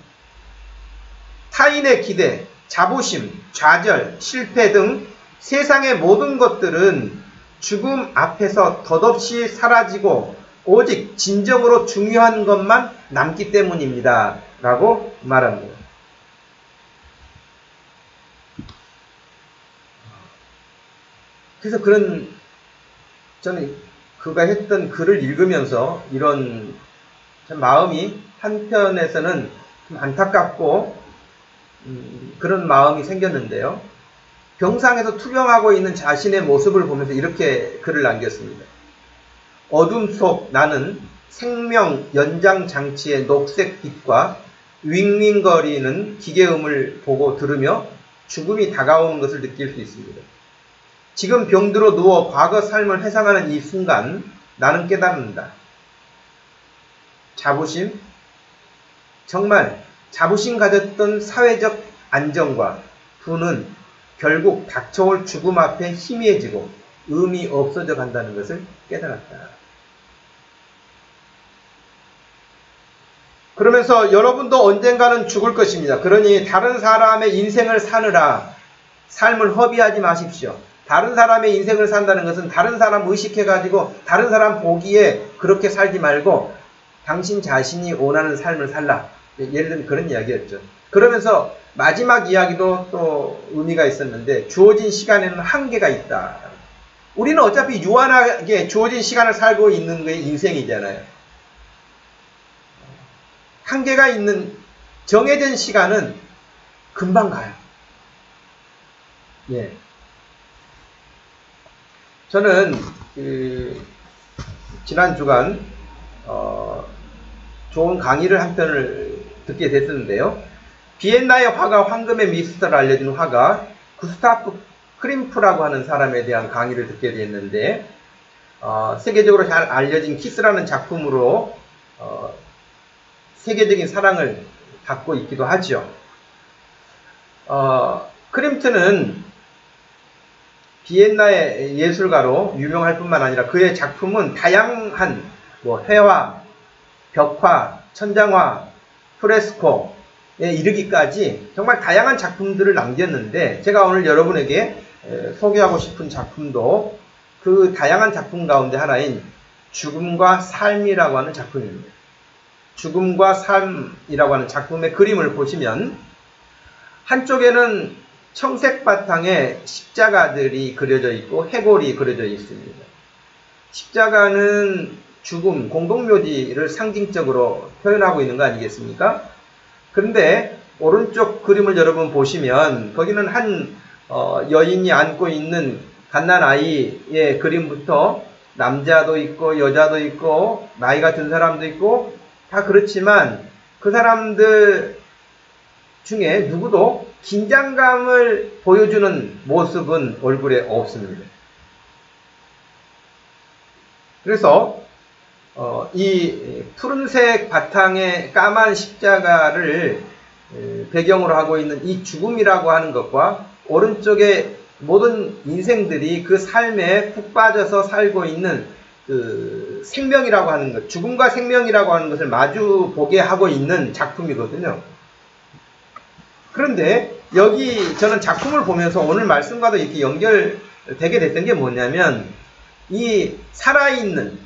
타인의 기대, 자부심, 좌절, 실패 등 세상의 모든 것들은 죽음 앞에서 덧없이 사라지고 오직 진정으로 중요한 것만 남기 때문입니다. 라고 말합니다. 그래서 저는 그가 했던 글을 읽으면서 이런 참 마음이 한편에서는 좀 안타깝고 그런 마음이 생겼는데요. 병상에서 투병하고 있는 자신의 모습을 보면서 이렇게 글을 남겼습니다. 어둠 속 나는 생명 연장 장치의 녹색 빛과 윙윙거리는 기계음을 보고 들으며 죽음이 다가오는 것을 느낄 수 있습니다. 지금 병들어 누워 과거 삶을 회상하는 이 순간 나는 깨닫는다. 자부심, 정말 자부심 가졌던 사회적 안정과 부는 결국 닥쳐올 죽음 앞에 희미해지고 의미 없어져 간다는 것을 깨달았다. 그러면서 여러분도 언젠가는 죽을 것입니다. 그러니 다른 사람의 인생을 사느라 삶을 허비하지 마십시오. 다른 사람의 인생을 산다는 것은 다른 사람 의식해가지고 다른 사람 보기에 그렇게 살지 말고 당신 자신이 원하는 삶을 살라. 예를 들면 그런 이야기였죠. 그러면서 마지막 이야기도 또 의미가 있었는데 주어진 시간에는 한계가 있다. 우리는 어차피 유한하게 주어진 시간을 살고 있는 게 인생이잖아요. 한계가 있는 정해진 시간은 금방 가요. 예. 저는 지난 주간 좋은 강의를 한 편을 듣게 됐었는데요. 비엔나의 화가 황금의 미스터를 알려진 화가 구스타프 크림프라고 하는 사람에 대한 강의를 듣게 됐는데 세계적으로 잘 알려진 키스라는 작품으로 세계적인 사랑을 받고 있기도 하죠. 크림프는 비엔나의 예술가로 유명할 뿐만 아니라 그의 작품은 다양한 회화, 벽화, 천장화, 프레스코에 이르기까지 정말 다양한 작품들을 남겼는데 제가 오늘 여러분에게 소개하고 싶은 작품도 그 다양한 작품 가운데 하나인 죽음과 삶이라고 하는 작품입니다. 죽음과 삶이라고 하는 작품의 그림을 보시면 한쪽에는 청색 바탕에 십자가들이 그려져 있고 해골이 그려져 있습니다. 십자가는 죽음, 공동묘지를 상징적으로 표현하고 있는 거 아니겠습니까? 그런데 오른쪽 그림을 여러분 보시면 거기는 한 여인이 안고 있는 갓난아이의 그림부터 남자도 있고 여자도 있고 나이가 든 사람도 있고 다 그렇지만 그 사람들 중에 누구도 긴장감을 보여주는 모습은 얼굴에 없습니다. 그래서 이 푸른색 바탕의 까만 십자가를 배경으로 하고 있는 이 죽음이라고 하는 것과 오른쪽에 모든 인생들이 그 삶에 푹 빠져서 살고 있는 그 생명이라고 하는 것, 죽음과 생명이라고 하는 것을 마주 보게 하고 있는 작품이거든요. 그런데 여기 저는 작품을 보면서 오늘 말씀과도 이렇게 연결되게 됐던 게 뭐냐면 이 살아있는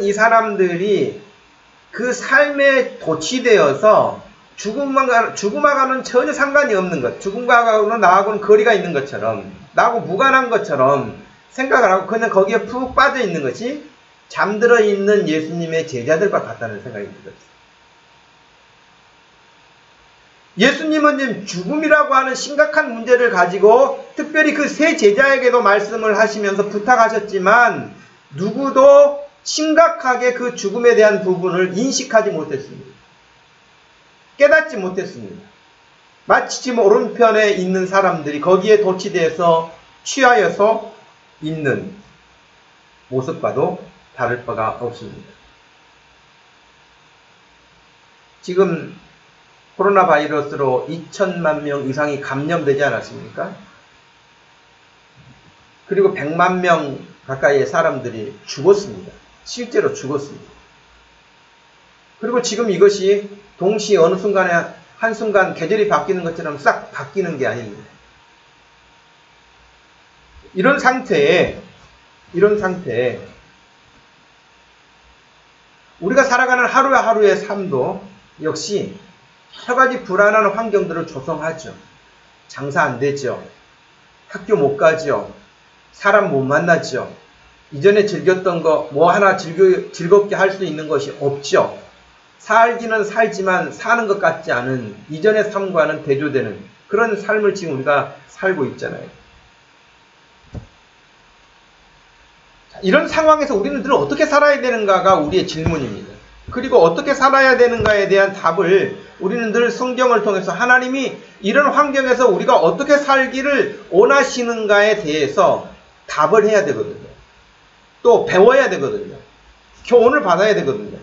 이 사람들이 그 삶에 도취되어서 죽음하고는 전혀 상관이 없는 것, 죽음과는 나하고는 거리가 있는 것처럼 나하고 무관한 것처럼 생각을 하고 그냥 거기에 푹 빠져 있는 것이 잠들어 있는 예수님의 제자들과 같다는 생각이 들었어요. 예수님은 죽음이라고 하는 심각한 문제를 가지고 특별히 그 세 제자에게도 말씀을 하시면서 부탁하셨지만 누구도 심각하게 그 죽음에 대한 부분을 인식하지 못했습니다. 깨닫지 못했습니다. 마치 지금 오른편에 있는 사람들이 거기에 도취돼서 취하여서 있는 모습과도 다를 바가 없습니다. 지금 코로나 바이러스로 2천만 명 이상이 감염되지 않았습니까? 그리고 100만 명 가까이의 사람들이 죽었습니다. 실제로 죽었습니다. 그리고 지금 이것이 동시에 어느 순간에 한순간 계절이 바뀌는 것처럼 싹 바뀌는 게 아닙니다. 이런 상태에 우리가 살아가는 하루하루의 삶도 역시 여러 가지 불안한 환경들을 조성하죠. 장사 안 되죠. 학교 못 가죠. 사람 못 만나죠. 이전에 즐겼던 거 뭐 하나 즐겁게 할 수 있는 것이 없죠. 살기는 살지만 사는 것 같지 않은 이전의 삶과는 대조되는 그런 삶을 지금 우리가 살고 있잖아요. 이런 상황에서 우리는 늘 어떻게 살아야 되는가가 우리의 질문입니다. 그리고 어떻게 살아야 되는가에 대한 답을 우리는 늘 성경을 통해서 하나님이 이런 환경에서 우리가 어떻게 살기를 원하시는가에 대해서 답을 해야 되거든요. 또 배워야 되거든요. 교훈을 받아야 되거든요.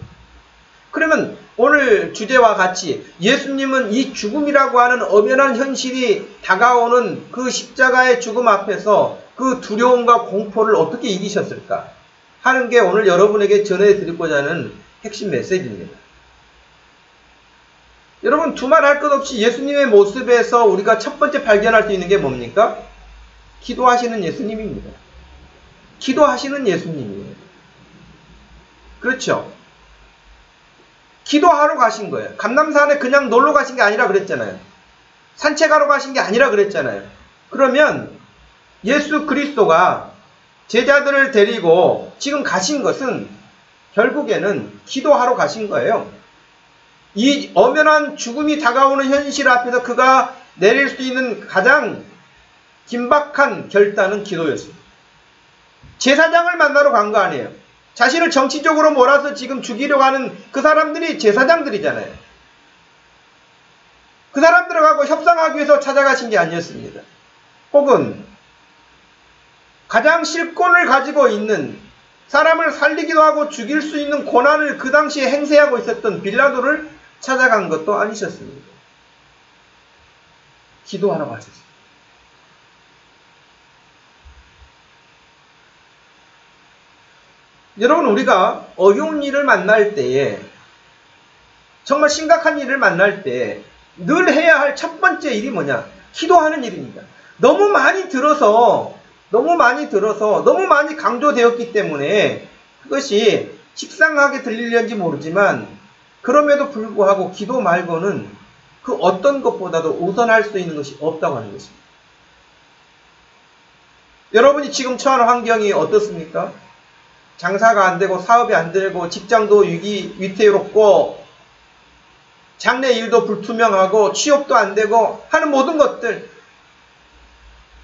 그러면 오늘 주제와 같이 예수님은 이 죽음이라고 하는 엄연한 현실이 다가오는 그 십자가의 죽음 앞에서 그 두려움과 공포를 어떻게 이기셨을까 하는 게 오늘 여러분에게 전해드리고자 하는 핵심 메시지입니다. 여러분, 두말할 것 없이 예수님의 모습에서 우리가 첫 번째 발견할 수 있는 게 뭡니까? 기도하시는 예수님입니다. 기도하시는 예수님이에요. 그렇죠? 기도하러 가신 거예요. 감람산에 그냥 놀러 가신 게 아니라 그랬잖아요. 산책하러 가신 게 아니라 그랬잖아요. 그러면 예수 그리스도가 제자들을 데리고 지금 가신 것은 결국에는 기도하러 가신 거예요. 이 엄연한 죽음이 다가오는 현실 앞에서 그가 내릴 수 있는 가장 긴박한 결단은 기도였습니다. 제사장을 만나러 간 거 아니에요. 자신을 정치적으로 몰아서 지금 죽이려고 하는 그 사람들이 제사장들이잖아요. 그 사람들하고 협상하기 위해서 찾아가신 게 아니었습니다. 혹은 가장 실권을 가지고 있는, 사람을 살리기도 하고 죽일 수 있는 권한을 그 당시에 행세하고 있었던 빌라도를 찾아간 것도 아니셨습니다. 기도하러 가셨습니다. 여러분, 우리가 어려운 일을 만날 때에, 정말 심각한 일을 만날 때 늘 해야 할 첫 번째 일이 뭐냐? 기도하는 일입니다. 너무 많이 들어서 너무 많이 강조되었기 때문에 그것이 식상하게 들리려는지 모르지만, 그럼에도 불구하고 기도 말고는 그 어떤 것보다도 우선할 수 있는 것이 없다고 하는 것입니다. 여러분이 지금 처한 환경이 어떻습니까? 장사가 안 되고 사업이 안 되고 직장도 위태롭고 장래 일도 불투명하고 취업도 안 되고 하는 모든 것들,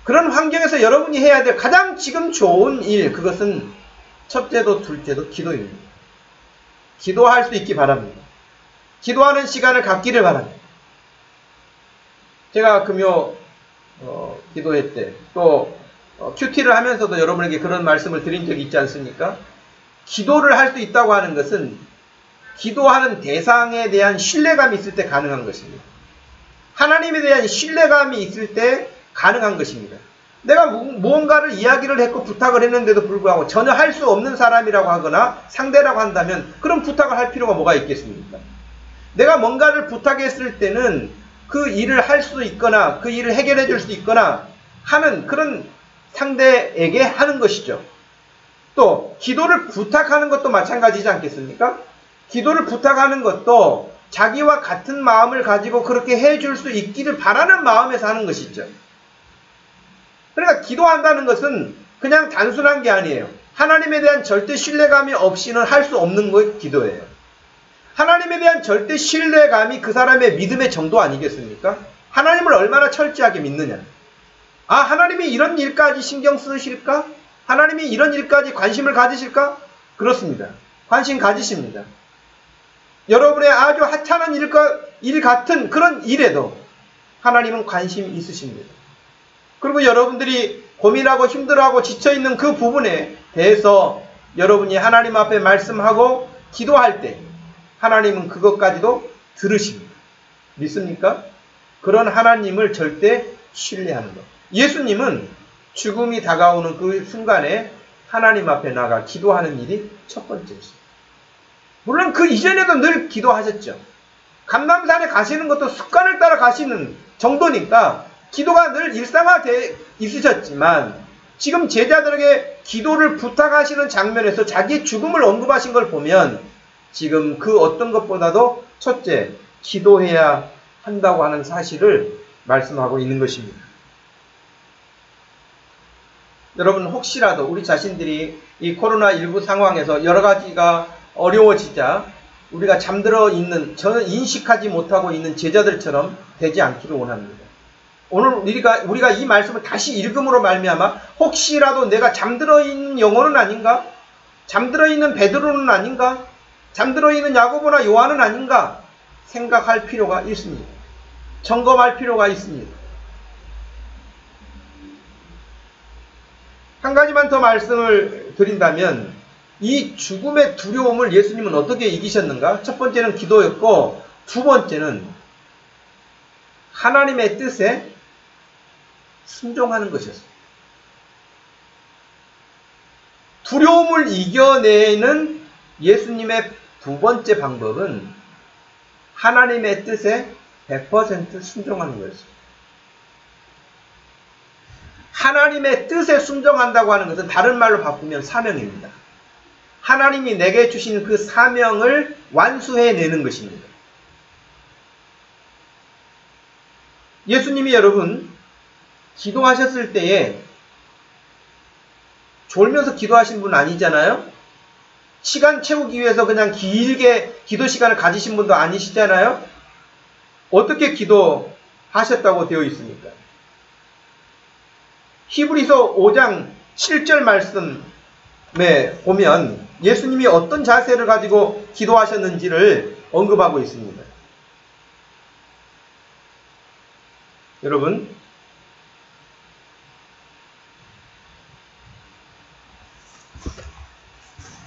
그런 환경에서 여러분이 해야 될 가장 지금 좋은 일, 그것은 첫째도 둘째도 기도입니다. 기도할 수 있기 바랍니다. 기도하는 시간을 갖기를 바랍니다. 제가 금요 기도회 때 또 큐티를 하면서도 여러분에게 그런 말씀을 드린 적이 있지 않습니까? 기도를 할 수 있다고 하는 것은 기도하는 대상에 대한 신뢰감이 있을 때 가능한 것입니다. 하나님에 대한 신뢰감이 있을 때 가능한 것입니다. 내가 무언가를 이야기를 했고 부탁을 했는데도 불구하고 전혀 할 수 없는 사람이라고 하거나 상대라고 한다면 그런 부탁을 할 필요가 뭐가 있겠습니까? 내가 뭔가를 부탁했을 때는 그 일을 할 수 있거나 그 일을 해결해 줄 수 있거나 하는 그런 상대에게 하는 것이죠. 또 기도를 부탁하는 것도 마찬가지지 않겠습니까? 기도를 부탁하는 것도 자기와 같은 마음을 가지고 그렇게 해줄 수 있기를 바라는 마음에서 하는 것이죠. 그러니까 기도한다는 것은 그냥 단순한 게 아니에요. 하나님에 대한 절대 신뢰감이 없이는 할 수 없는 것이 기도예요. 하나님에 대한 절대 신뢰감이 그 사람의 믿음의 정도 아니겠습니까? 하나님을 얼마나 철저하게 믿느냐. 아, 하나님이 이런 일까지 신경 쓰실까? 하나님이 이런 일까지 관심을 가지실까? 그렇습니다. 관심 가지십니다. 여러분의 아주 하찮은 일 같은 그런 일에도 하나님은 관심이 있으십니다. 그리고 여러분들이 고민하고 힘들어하고 지쳐있는 그 부분에 대해서 여러분이 하나님 앞에 말씀하고 기도할 때 하나님은 그것까지도 들으십니다. 믿습니까? 그런 하나님을 절대 신뢰하는 것. 예수님은 죽음이 다가오는 그 순간에 하나님 앞에 나가 기도하는 일이 첫 번째였습니다. 물론 그 이전에도 늘 기도하셨죠. 감람산에 가시는 것도 습관을 따라 가시는 정도니까 기도가 늘 일상화되어 있으셨지만, 지금 제자들에게 기도를 부탁하시는 장면에서 자기의 죽음을 언급하신 걸 보면 지금 그 어떤 것보다도 첫째, 기도해야 한다고 하는 사실을 말씀하고 있는 것입니다. 여러분, 혹시라도 우리 자신들이 이 코로나19 상황에서 여러 가지가 어려워지자 우리가 잠들어 있는, 전혀 인식하지 못하고 있는 제자들처럼 되지 않기를 원합니다. 오늘 우리가 이 말씀을 다시 읽음으로 말미암아 혹시라도 내가 잠들어 있는 영혼은 아닌가? 잠들어 있는 베드로는 아닌가? 잠들어 있는 야고보나 요한은 아닌가? 생각할 필요가 있습니다. 점검할 필요가 있습니다. 한 가지만 더 말씀을 드린다면, 이 죽음의 두려움을 예수님은 어떻게 이기셨는가? 첫 번째는 기도였고, 두 번째는 하나님의 뜻에 순종하는 것이었습니다. 두려움을 이겨내는 예수님의 두 번째 방법은 하나님의 뜻에 100% 순종하는 거였습니다. 하나님의 뜻에 순종한다고 하는 것은 다른 말로 바꾸면 사명입니다. 하나님이 내게 주신 그 사명을 완수해내는 것입니다. 예수님이 여러분 기도하셨을 때에 졸면서 기도하신 분 아니잖아요? 시간 채우기 위해서 그냥 길게 기도 시간을 가지신 분도 아니시잖아요? 어떻게 기도하셨다고 되어 있습니까? 히브리서 5장 7절 말씀에 보면 예수님이 어떤 자세를 가지고 기도하셨는지를 언급하고 있습니다. 여러분,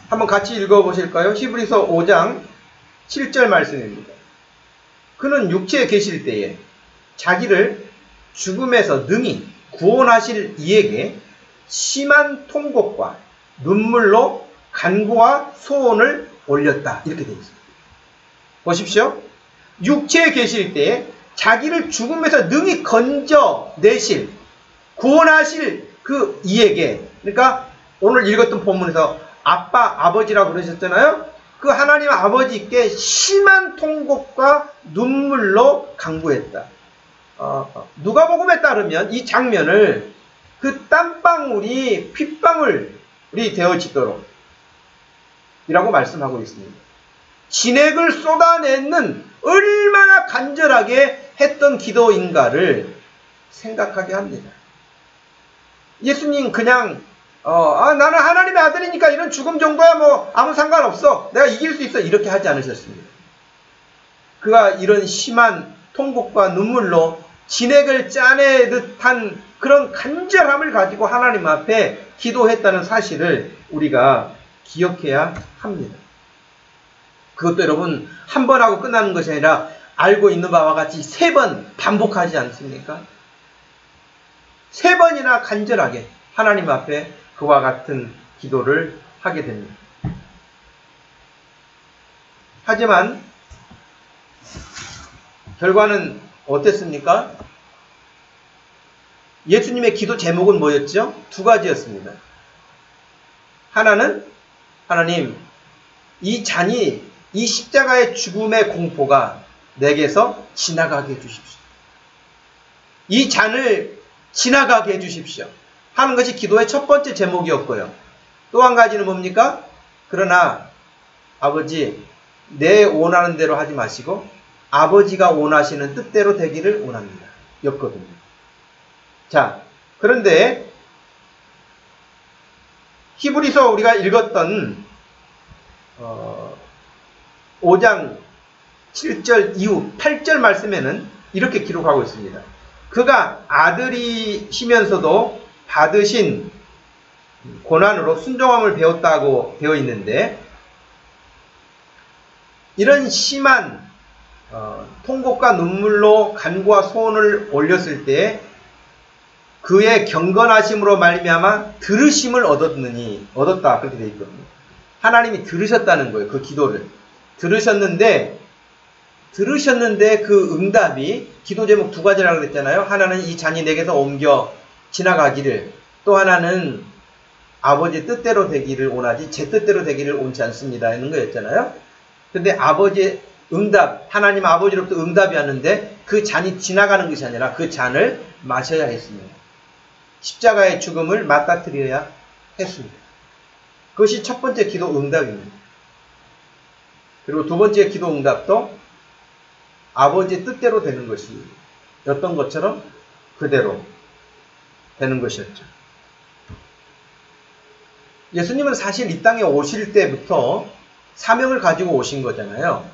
한번 같이 읽어보실까요? 히브리서 5장 7절 말씀입니다. 그는 육체에 계실 때에 자기를 죽음에서 능히 구원하실 이에게 심한 통곡과 눈물로 간구와 소원을 올렸다. 이렇게 되어 있습니다. 보십시오. 육체에 계실 때에 자기를 죽음에서 능히 건져내실, 구원하실 그 이에게, 그러니까 오늘 읽었던 본문에서 아빠, 아버지라고 그러셨잖아요. 그 하나님 아버지께 심한 통곡과 눈물로 간구했다. 누가복음에 따르면 이 장면을 그 땀방울이 핏방울이 되어지도록 이라고 말씀하고 있습니다. 진액을 쏟아내는 얼마나 간절하게 했던 기도인가를 생각하게 합니다. 예수님 그냥 나는 하나님의 아들이니까 이런 죽음 정도야 뭐 아무 상관없어. 내가 이길 수 있어. 이렇게 하지 않으셨습니다. 그가 이런 심한 통곡과 눈물로 진액을 짜내듯 한 그런 간절함을 가지고 하나님 앞에 기도했다는 사실을 우리가 기억해야 합니다. 그것도 여러분 한 번 하고 끝나는 것이 아니라 알고 있는 바와 같이 3번 반복하지 않습니까? 3번이나 간절하게 하나님 앞에 그와 같은 기도를 하게 됩니다. 하지만 결과는 어땠습니까? 예수님의 기도 제목은 뭐였죠? 2가지였습니다. 하나는 하나님, 이 잔이 이 십자가의 죽음의 공포가 내게서 지나가게 해주십시오. 이 잔을 지나가게 해주십시오. 하는 것이 기도의 첫 번째 제목이었고요. 또 한 가지는 뭡니까? 그러나 아버지, 내 원하는 대로 하지 마시고 아버지가 원하시는 뜻대로 되기를 원합니다. 였거든요. 자, 그런데 히브리서 우리가 읽었던 5장 7절 이후 8절 말씀에는 이렇게 기록하고 있습니다. 그가 아들이시면서도 받으신 고난으로 순종함을 배웠다고 되어 있는데, 이런 심한 통곡과 눈물로 간구와 소원을 올렸을 때 그의 경건하심으로 말미암아 들으심을 얻었다. 그렇게 되어 있거든요. 하나님이 들으셨다는 거예요. 그 기도를 들으셨는데 그 응답이 기도 제목 2가지라고 그랬잖아요. 하나는 이 잔이 내게서 옮겨 지나가기를, 또 하나는 아버지 뜻대로 되기를 원하지 제 뜻대로 되기를 원치 않습니다 하는 거였잖아요. 근데 아버지의 응답, 하나님 아버지로부터 응답이 왔는데 그 잔이 지나가는 것이 아니라 그 잔을 마셔야 했습니다. 십자가의 죽음을 맞닥뜨려야 했습니다. 그것이 첫 번째 기도 응답입니다. 그리고 두 번째 기도 응답도 아버지의 뜻대로 되는 것이었던 것처럼 그대로 되는 것이었죠. 예수님은 사실 이 땅에 오실 때부터 사명을 가지고 오신 거잖아요.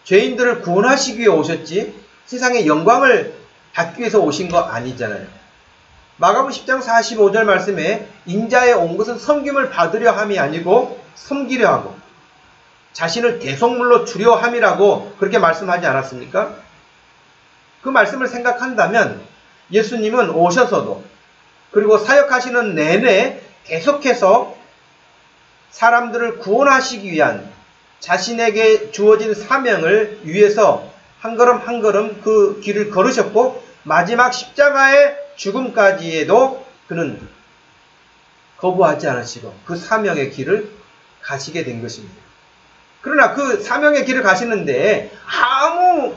죄인들을 구원하시기 위해 오셨지 세상의 영광을 받기 위해서 오신 거 아니잖아요. 마가복음 10장 45절 말씀에 인자에 온 것은 섬김을 받으려 함이 아니고 섬기려 하고 자신을 대속물로 주려 함이라고 그렇게 말씀하지 않았습니까? 그 말씀을 생각한다면 예수님은 오셔서도 그리고 사역하시는 내내 계속해서 사람들을 구원하시기 위한 자신에게 주어진 사명을 위해서 한 걸음 한 걸음 그 길을 걸으셨고 마지막 십자가의 죽음까지에도 그는 거부하지 않으시고 그 사명의 길을 가시게 된 것입니다. 그러나 그 사명의 길을 가시는데 아무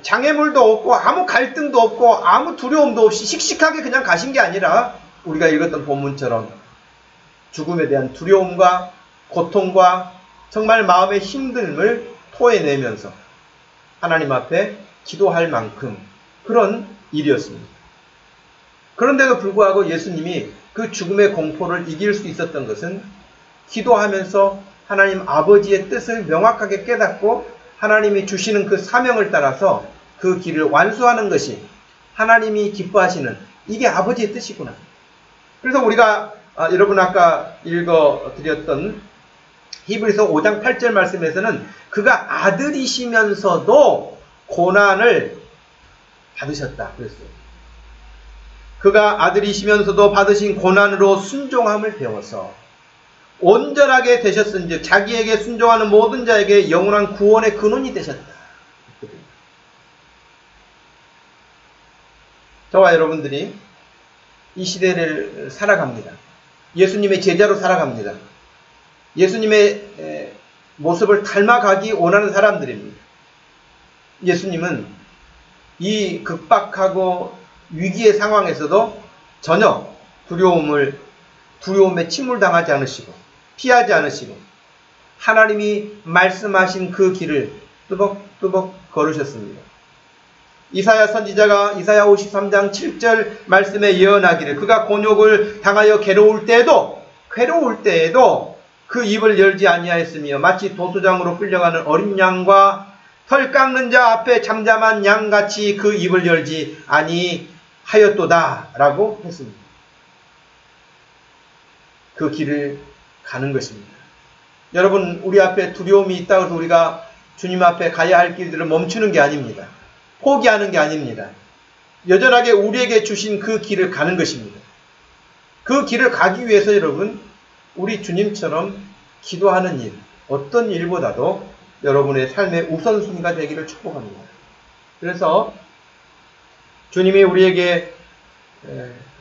장애물도 없고 아무 갈등도 없고 아무 두려움도 없이 씩씩하게 그냥 가신 게 아니라 우리가 읽었던 본문처럼 죽음에 대한 두려움과 고통과 정말 마음의 힘듦을 토해내면서 하나님 앞에 기도할 만큼 그런 일이었습니다. 그런데도 불구하고 예수님이 그 죽음의 공포를 이길 수 있었던 것은 기도하면서 하나님 아버지의 뜻을 명확하게 깨닫고 하나님이 주시는 그 사명을 따라서 그 길을 완수하는 것이 하나님이 기뻐하시는 이게 아버지의 뜻이구나. 그래서 우리가 여러분 아까 읽어드렸던 히브리서 5장 8절 말씀에서는 그가 아들이시면서도 고난을 받으셨다 그랬어요. 그가 아들이시면서도 받으신 고난으로 순종함을 배워서 온전하게 되셨은즉 자기에게 순종하는 모든 자에게 영원한 구원의 근원이 되셨다. 저와 여러분들이 이 시대를 살아갑니다. 예수님의 제자로 살아갑니다. 예수님의 모습을 닮아가기 원하는 사람들입니다. 예수님은 이 급박하고 위기의 상황에서도 전혀 두려움에 침몰당하지 않으시고 피하지 않으시고 하나님이 말씀하신 그 길을 뚜벅뚜벅 걸으셨습니다. 이사야 선지자가 이사야 53장 7절 말씀에 예언하기를 그가 곤욕을 당하여 괴로울 때에도 그 입을 열지 아니하였으며 마치 도수장으로 끌려가는 어린 양과 털 깎는 자 앞에 잠잠한 양같이 그 입을 열지 아니하였도다 라고 했습니다. 그 길을 가는 것입니다. 여러분 우리 앞에 두려움이 있다고 해서 우리가 주님 앞에 가야 할 길들을 멈추는 게 아닙니다. 포기하는 게 아닙니다. 여전하게 우리에게 주신 그 길을 가는 것입니다. 그 길을 가기 위해서 여러분 우리 주님처럼 기도하는 일, 어떤 일보다도 여러분의 삶의 우선순위가 되기를 축복합니다. 그래서 주님이 우리에게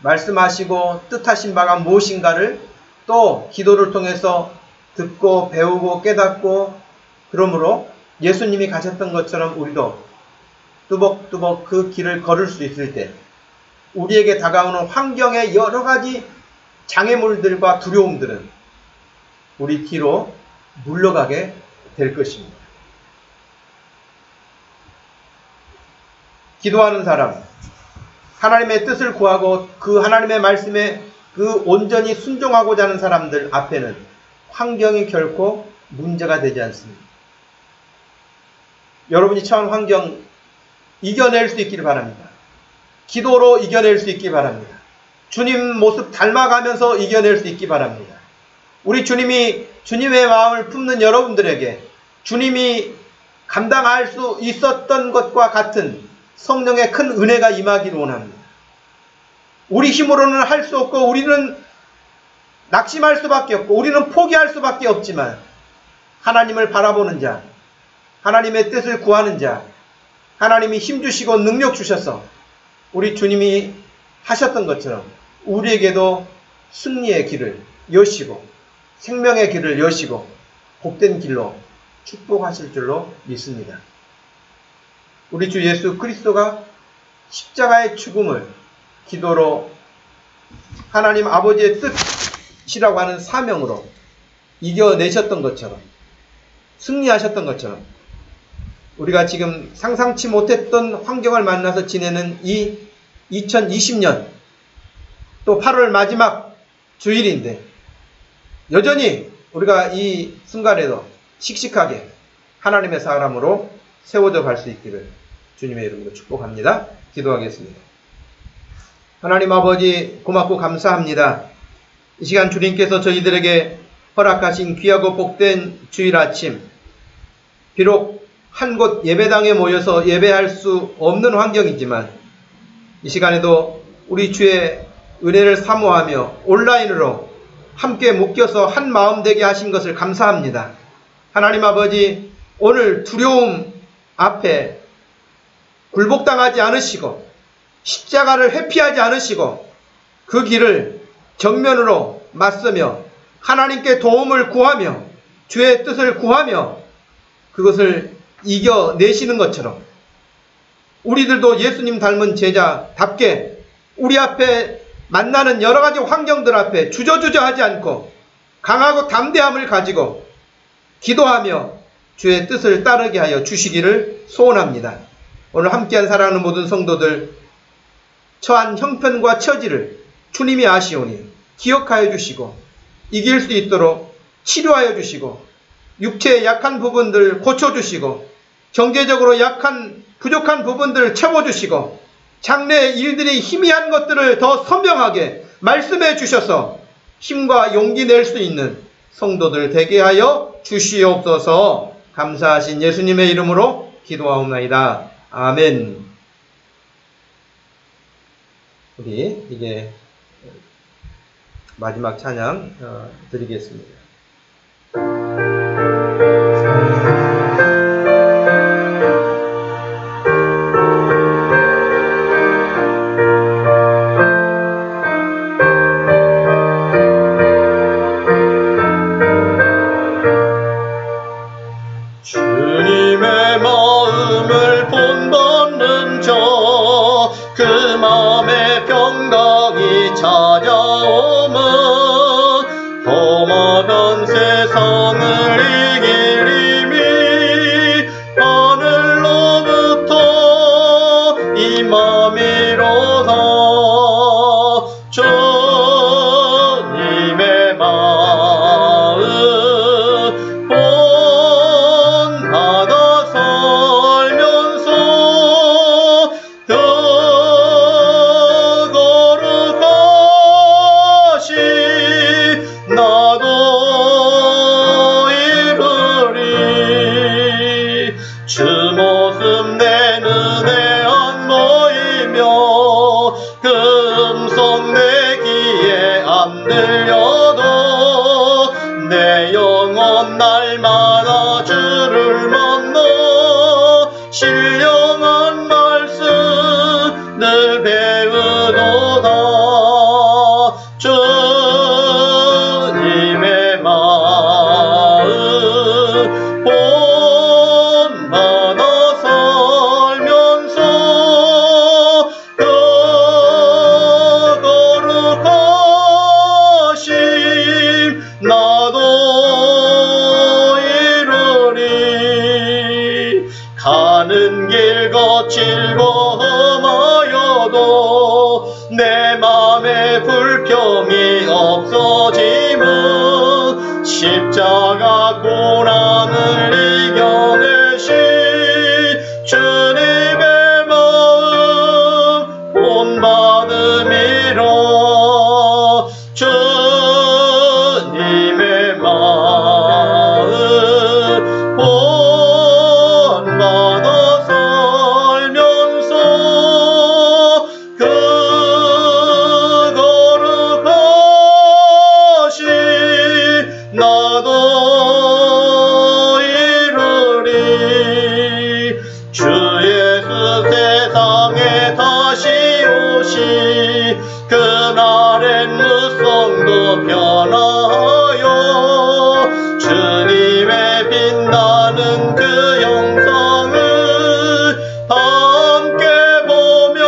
말씀하시고 뜻하신 바가 무엇인가를 또 기도를 통해서 듣고 배우고 깨닫고 그러므로 예수님이 가셨던 것처럼 우리도 뚜벅뚜벅 그 길을 걸을 수 있을 때 우리에게 다가오는 환경의 여러 가지 장애물들과 두려움들은 우리 뒤로 물러가게 될 것입니다. 기도하는 사람, 하나님의 뜻을 구하고 그 하나님의 말씀에 그 온전히 순종하고자 하는 사람들 앞에는 환경이 결코 문제가 되지 않습니다. 여러분이 처한 환경 이겨낼 수 있기를 바랍니다. 기도로 이겨낼 수 있기 바랍니다. 주님 모습 닮아가면서 이겨낼 수 있기 바랍니다. 우리 주님이 주님의 마음을 품는 여러분들에게 주님이 감당할 수 있었던 것과 같은 성령의 큰 은혜가 임하기를 원합니다. 우리 힘으로는 할 수 없고 우리는 낙심할 수밖에 없고 우리는 포기할 수밖에 없지만 하나님을 바라보는 자, 하나님의 뜻을 구하는 자, 하나님이 힘주시고 능력 주셔서 우리 주님이 하셨던 것처럼 우리에게도 승리의 길을 여시고 생명의 길을 여시고 복된 길로 축복하실 줄로 믿습니다. 우리 주 예수 그리스도가 십자가의 죽음을 기도로 하나님 아버지의 뜻이라고 하는 사명으로 이겨내셨던 것처럼 승리하셨던 것처럼 우리가 지금 상상치 못했던 환경을 만나서 지내는 이 2020년 또 8월 마지막 주일인데 여전히 우리가 이 순간에도 씩씩하게 하나님의 사람으로 세워져 갈 수 있기를 주님의 이름으로 축복합니다. 기도하겠습니다. 하나님 아버지 고맙고 감사합니다. 이 시간 주님께서 저희들에게 허락하신 귀하고 복된 주일 아침, 비록 한 곳 예배당에 모여서 예배할 수 없는 환경이지만 이 시간에도 우리 주의 은혜를 사모하며 온라인으로 함께 묶여서 한 마음 되게 하신 것을 감사합니다. 하나님 아버지, 오늘 두려움 앞에 굴복당하지 않으시고 십자가를 회피하지 않으시고 그 길을 정면으로 맞서며 하나님께 도움을 구하며 주의 뜻을 구하며 그것을 이겨내시는 것처럼 우리들도 예수님 닮은 제자답게 우리 앞에 만나는 여러 가지 환경들 앞에 주저주저하지 않고 강하고 담대함을 가지고 기도하며 주의 뜻을 따르게 하여 주시기를 소원합니다. 오늘 함께한 사랑하는 모든 성도들, 처한 형편과 처지를 주님이 아시오니 기억하여 주시고 이길 수 있도록 치료하여 주시고 육체의 약한 부분들 고쳐주시고 경제적으로 약한 부족한 부분들을 채워주시고 장래의 일들이 희미한 것들을 더 선명하게 말씀해 주셔서 힘과 용기 낼 수 있는 성도들 되게 하여 주시옵소서. 감사하신 예수님의 이름으로 기도하옵나이다. 아멘. 우리 이제 마지막 찬양 드리겠습니다. 주님의 마음을 본받는 자, 그 마음의 평강이 찾아오면 험악한 세상을 이길 힘이 하늘로부터 임함이로다. 주님의 마음 본받아 살면서 더 거룩하시 나도 이르리. 주 모습 내 눈에 안 보이며 그 음성 내 귀에 안 들려도 내 영혼 날마다 주를 만나 신령한 말씀 늘 배우도다. 주님의 마음 본받아 살면서 더 거룩하심 나도 이루리. 가는 길 거칠고 험하여도 내 맘에 불평이 없어짐은 십자가 고난을 이겨내신 주님의 마음 본받음이라. 주님의 마음 본받아 살면서 그 거룩하심 나도 이루리. 주 예수 세상에 다시 오시 그날엔 무성도 변하여 주님의 빛나는 그 영상을 함께 보며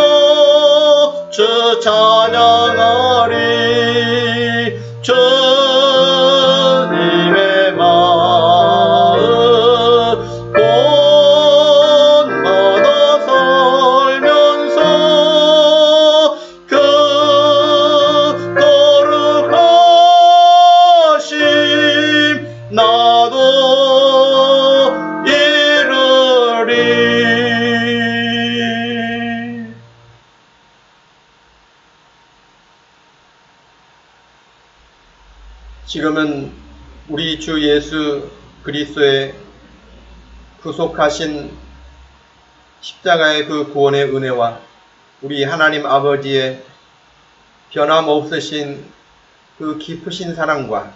주 찬양하리. 주님의 마음 본받아 살면서 그 거룩하심 나도 이루리. 지금은 우리 주 예수 그리스도의 구속하신 십자가의 그 구원의 은혜와 우리 하나님 아버지의 변함없으신 그 깊으신 사랑과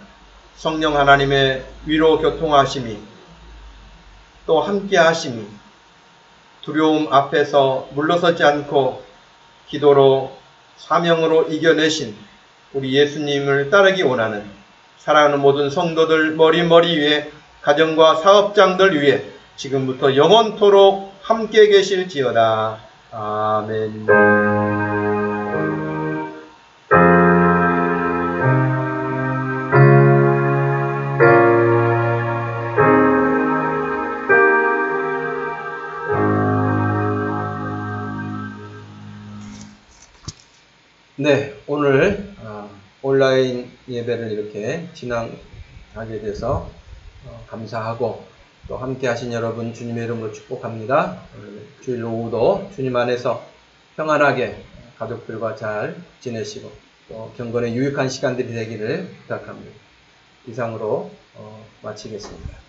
성령 하나님의 위로 교통하심이 또 함께 하심이 두려움 앞에서 물러서지 않고 기도로 사명으로 이겨내신 우리 예수님을 따르기 원하는 사랑하는 모든 성도들 머리 위에 가정과 사업장들 위에 지금부터 영원토록 함께 계실지어다. 아멘. 네, 오늘 온라인 예배를 이렇게 진행하게 돼서 감사하고 또 함께 하신 여러분 주님의 이름으로 축복합니다. 주일 오후도 주님 안에서 평안하게 가족들과 잘 지내시고 또 경건의 유익한 시간들이 되기를 부탁합니다. 이상으로 마치겠습니다.